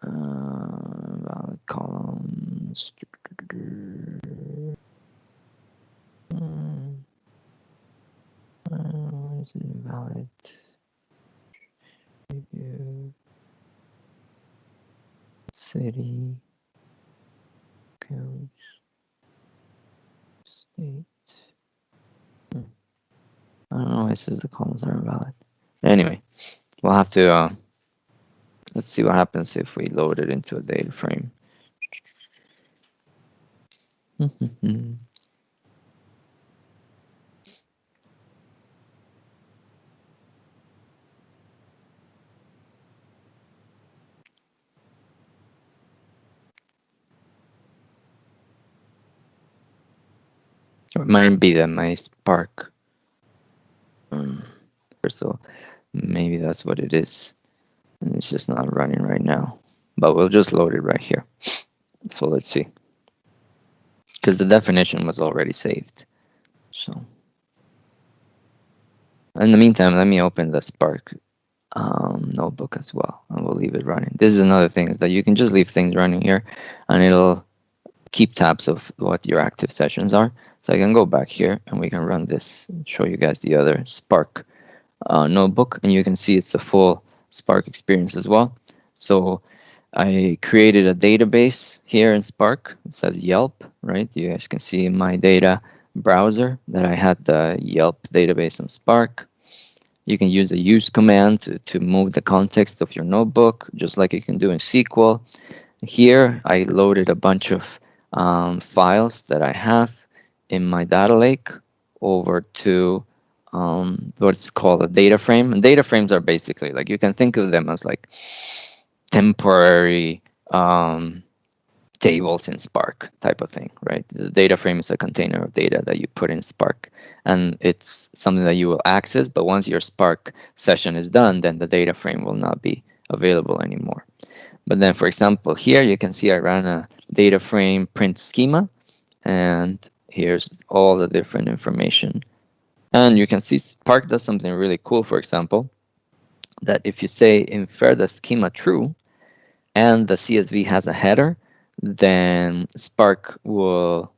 Valid columns. Is it invalid? Review. City. Counts. State. I don't know why it says the columns are invalid. Anyway, we'll have to let's see what happens if we load it into a data frame. It might be that my Spark. So maybe that's what it is. And it's just not running right now. But we'll just load it right here. So let's see. Because the definition was already saved. So in the meantime, let me open the Spark notebook as well, and we'll leave it running. This is another thing, is that you can just leave things running here, and it'll keep tabs of what your active sessions are. So I can go back here, and we can run this, show you guys the other Spark notebook, and you can see it's a full Spark experience as well. So I created a database here in Spark. It says Yelp, right? You guys can see in my data browser that I had the Yelp database in Spark. You can use the use command to move the context of your notebook, just like you can do in SQL. Here, I loaded a bunch of files that I have in my data lake over to what's called a data frame. And data frames are basically, like, you can think of them as like temporary tables in Spark type of thing, right? The data frame is a container of data that you put in Spark, and it's something that you will access, but once your Spark session is done, then the data frame will not be available anymore. But then, for example, here you can see I ran a data frame print schema, and here's all the different information. And you can see Spark does something really cool, for example, that if you say infer the schema true, and the CSV has a header, then Spark will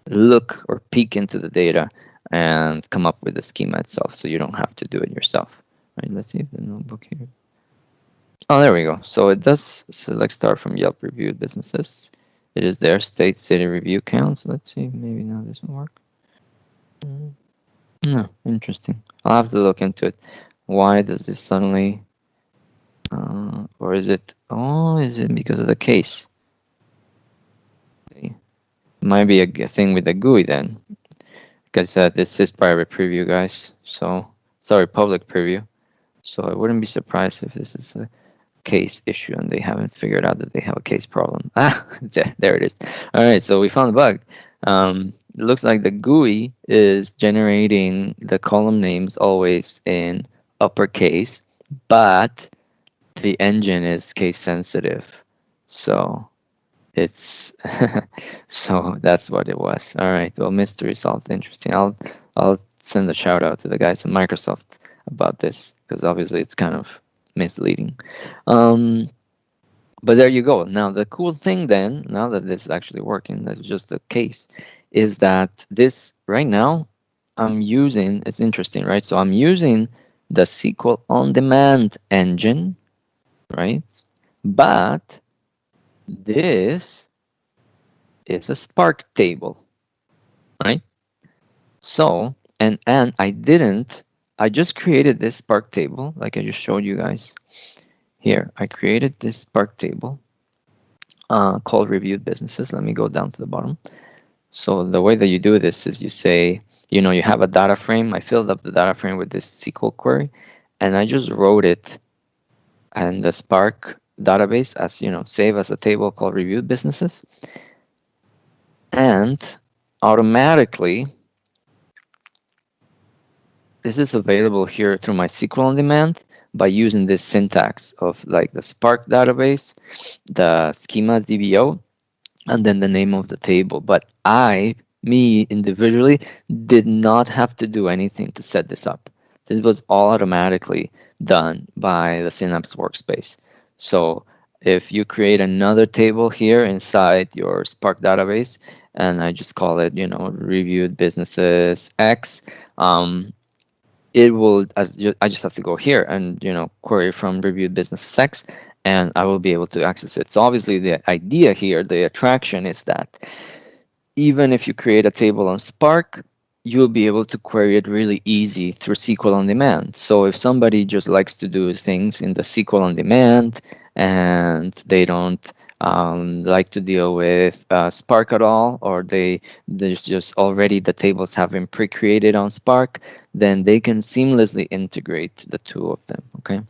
look or peek into the data and come up with the schema itself, so you don't have to do it yourself. Right? Let's see the notebook here. Oh, there we go. So it does select start from Yelp reviewed businesses. It is there, state, city, review counts. Let's see, maybe now this will work. No, interesting. I'll have to look into it. Why does this suddenly, or is it, oh, is it because of the case? It might be a thing with the GUI then, because this is private preview, guys. So, sorry, public preview. So I wouldn't be surprised if this is a case issue and they haven't figured out that they have a case problem. Ah, there it is. All right, so we found the bug. It looks like the GUI is generating the column names always in uppercase, but the engine is case sensitive. So it's so that's what it was. All right, well, mystery solved. Interesting. I'll send a shout out to the guys at Microsoft about this, because obviously it's kind of misleading. But there you go. Now the cool thing then, now that this is actually working, that's just the case, is that this right now I'm using, it's interesting, right? So I'm using the SQL on demand engine, right? But this is a Spark table, right? So, and I just created this Spark table, like I just showed you guys here. I created this Spark table called reviewed businesses. Let me go down to the bottom. So the way that you do this is you say, you know, you have a data frame. I filled up the data frame with this SQL query, and I just wrote it in the Spark database as, you know, save as a table called reviewed businesses. And automatically, this is available here through MySQL on demand by using this syntax of like the Spark database, the schemas DBO, and then the name of the table. But me individually, did not have to do anything to set this up. This was all automatically done by the Synapse workspace. So if you create another table here inside your Spark database, and I just call it, reviewed businesses X, it will, I just have to go here and, query from reviewed businesses X, and I will be able to access it. So obviously the idea here, the attraction is that even if you create a table on Spark, you'll be able to query it really easy through SQL on demand. So if somebody just likes to do things in the SQL on demand and they don't like to deal with Spark at all, or there's just already the tables have been pre-created on Spark, then they can seamlessly integrate the two of them, okay?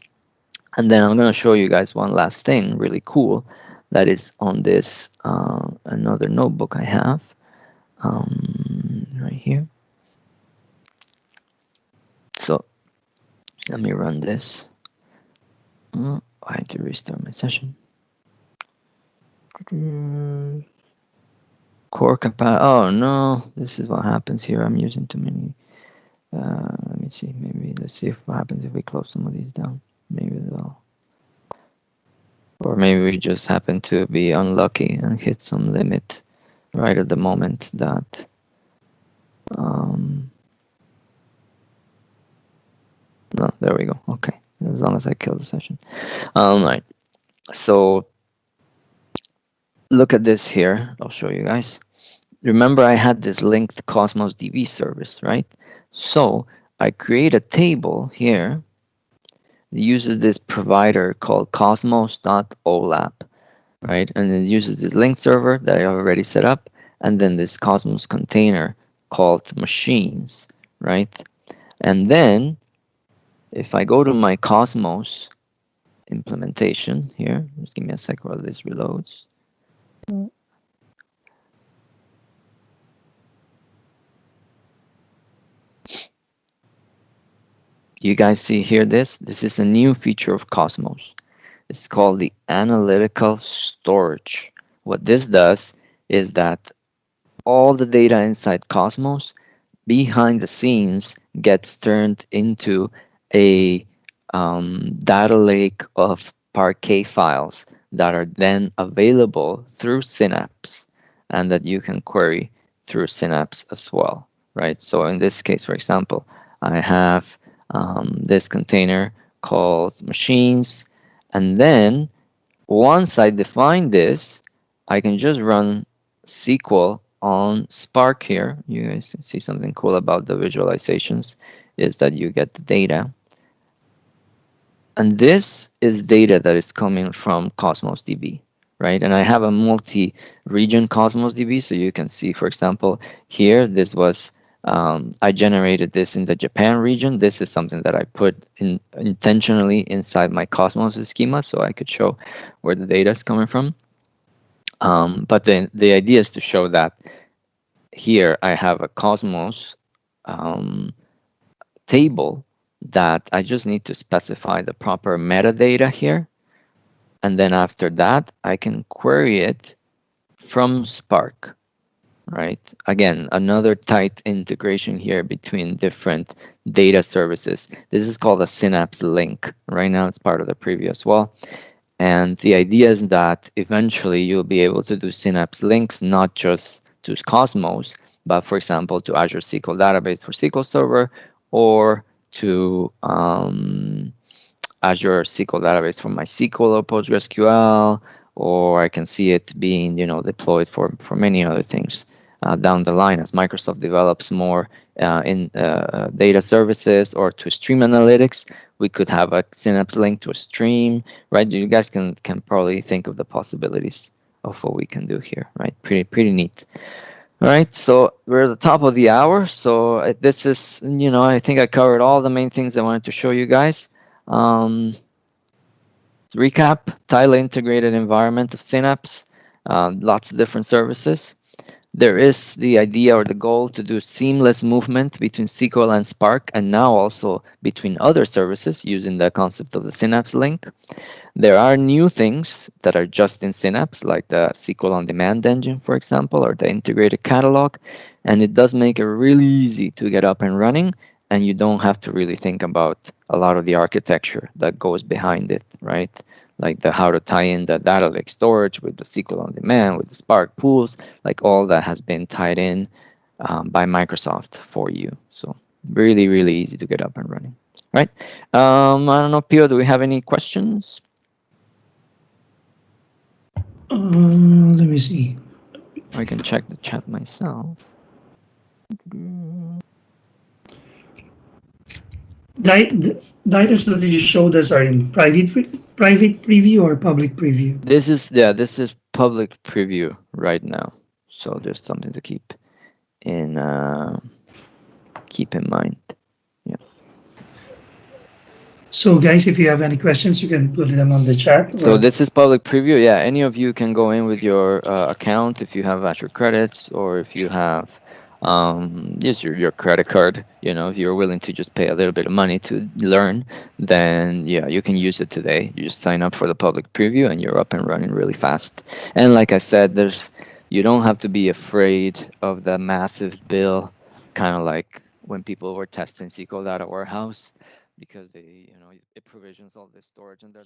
And then I'm going to show you guys one last thing really cool that is on this another notebook I have right here. So let me run this. I had to restart my session. Core capacity. Oh no, this is what happens here. I'm using too many. Let me see. Maybe let's see what happens if we close some of these down. Maybe they'll. Or maybe we just happen to be unlucky and hit some limit right at the moment that. No, there we go. Okay, as long as I kill the session. All right. So look at this here. I'll show you guys. Remember, I had this linked Cosmos DB service, right? So I create a table here that uses this provider called cosmos.olap, right? And it uses this link server that I already set up, and then this Cosmos container called machines, right? And then if I go to my Cosmos implementation here, just give me a sec while this reloads. You guys see here this is a new feature of Cosmos. It's called the analytical storage. What this does is that all the data inside Cosmos behind the scenes gets turned into a data lake of Parquet files that are then available through Synapse and that you can query through Synapse as well, right? So in this case, for example, I have this container called machines, and then once I define this, I can just run SQL on Spark here. You guys can see something cool about the visualizations is that you get the data. And this is data that is coming from Cosmos DB, right? And I have a multi-region Cosmos DB, so you can see, for example, here, this was, I generated this in the Japan region. This is something that I put in intentionally inside my Cosmos schema, so I could show where the data is coming from. But then the idea is to show that here I have a Cosmos table that I just need to specify the proper metadata here. And then after that, I can query it from Spark, right? Again, another tight integration here between different data services. This is called a Synapse link. Right now, it's part of the preview as well. And the idea is that eventually you'll be able to do Synapse links, not just to Cosmos, but for example, to Azure SQL Database for SQL Server, or to Azure SQL Database for MySQL or PostgreSQL, or I can see it being, deployed for many other things down the line as Microsoft develops more in data services, or to stream analytics. We could have a Synapse link to a stream, right? You guys can probably think of the possibilities of what we can do here, right? Pretty neat. All right, so we're at the top of the hour. So this is, I think I covered all the main things I wanted to show you guys. Recap, tightly integrated environment of Synapse, lots of different services. there is the idea or the goal to do seamless movement between SQL and Spark, and now also between other services using the concept of the Synapse link. There are new things that are just in Synapse, like the SQL on-demand engine, for example, or the integrated catalog, and it does make it really easy to get up and running, and you don't have to really think about a lot of the architecture that goes behind it, right? Like the how to tie in the data lake storage with the SQL on demand, with the Spark pools, like all that has been tied in by Microsoft for you. So really, really easy to get up and running, right? I don't know, Pio, do we have any questions? Let me see. I can check the chat myself. Data that you showed us are in private preview or public preview? This is public preview right now, so there's something to keep in mind. Yeah. So guys, if you have any questions, you can put them on the chat. So this is public preview. Yeah, any of you can go in with your account if you have Azure credits, or if you have just your credit card. You know, if you're willing to just pay a little bit of money to learn, then yeah, you can use it today. You just sign up for the public preview and you're up and running really fast. And like I said, you don't have to be afraid of the massive bill, kind of like when people were testing SQL Data Warehouse, because it provisions all this storage and they're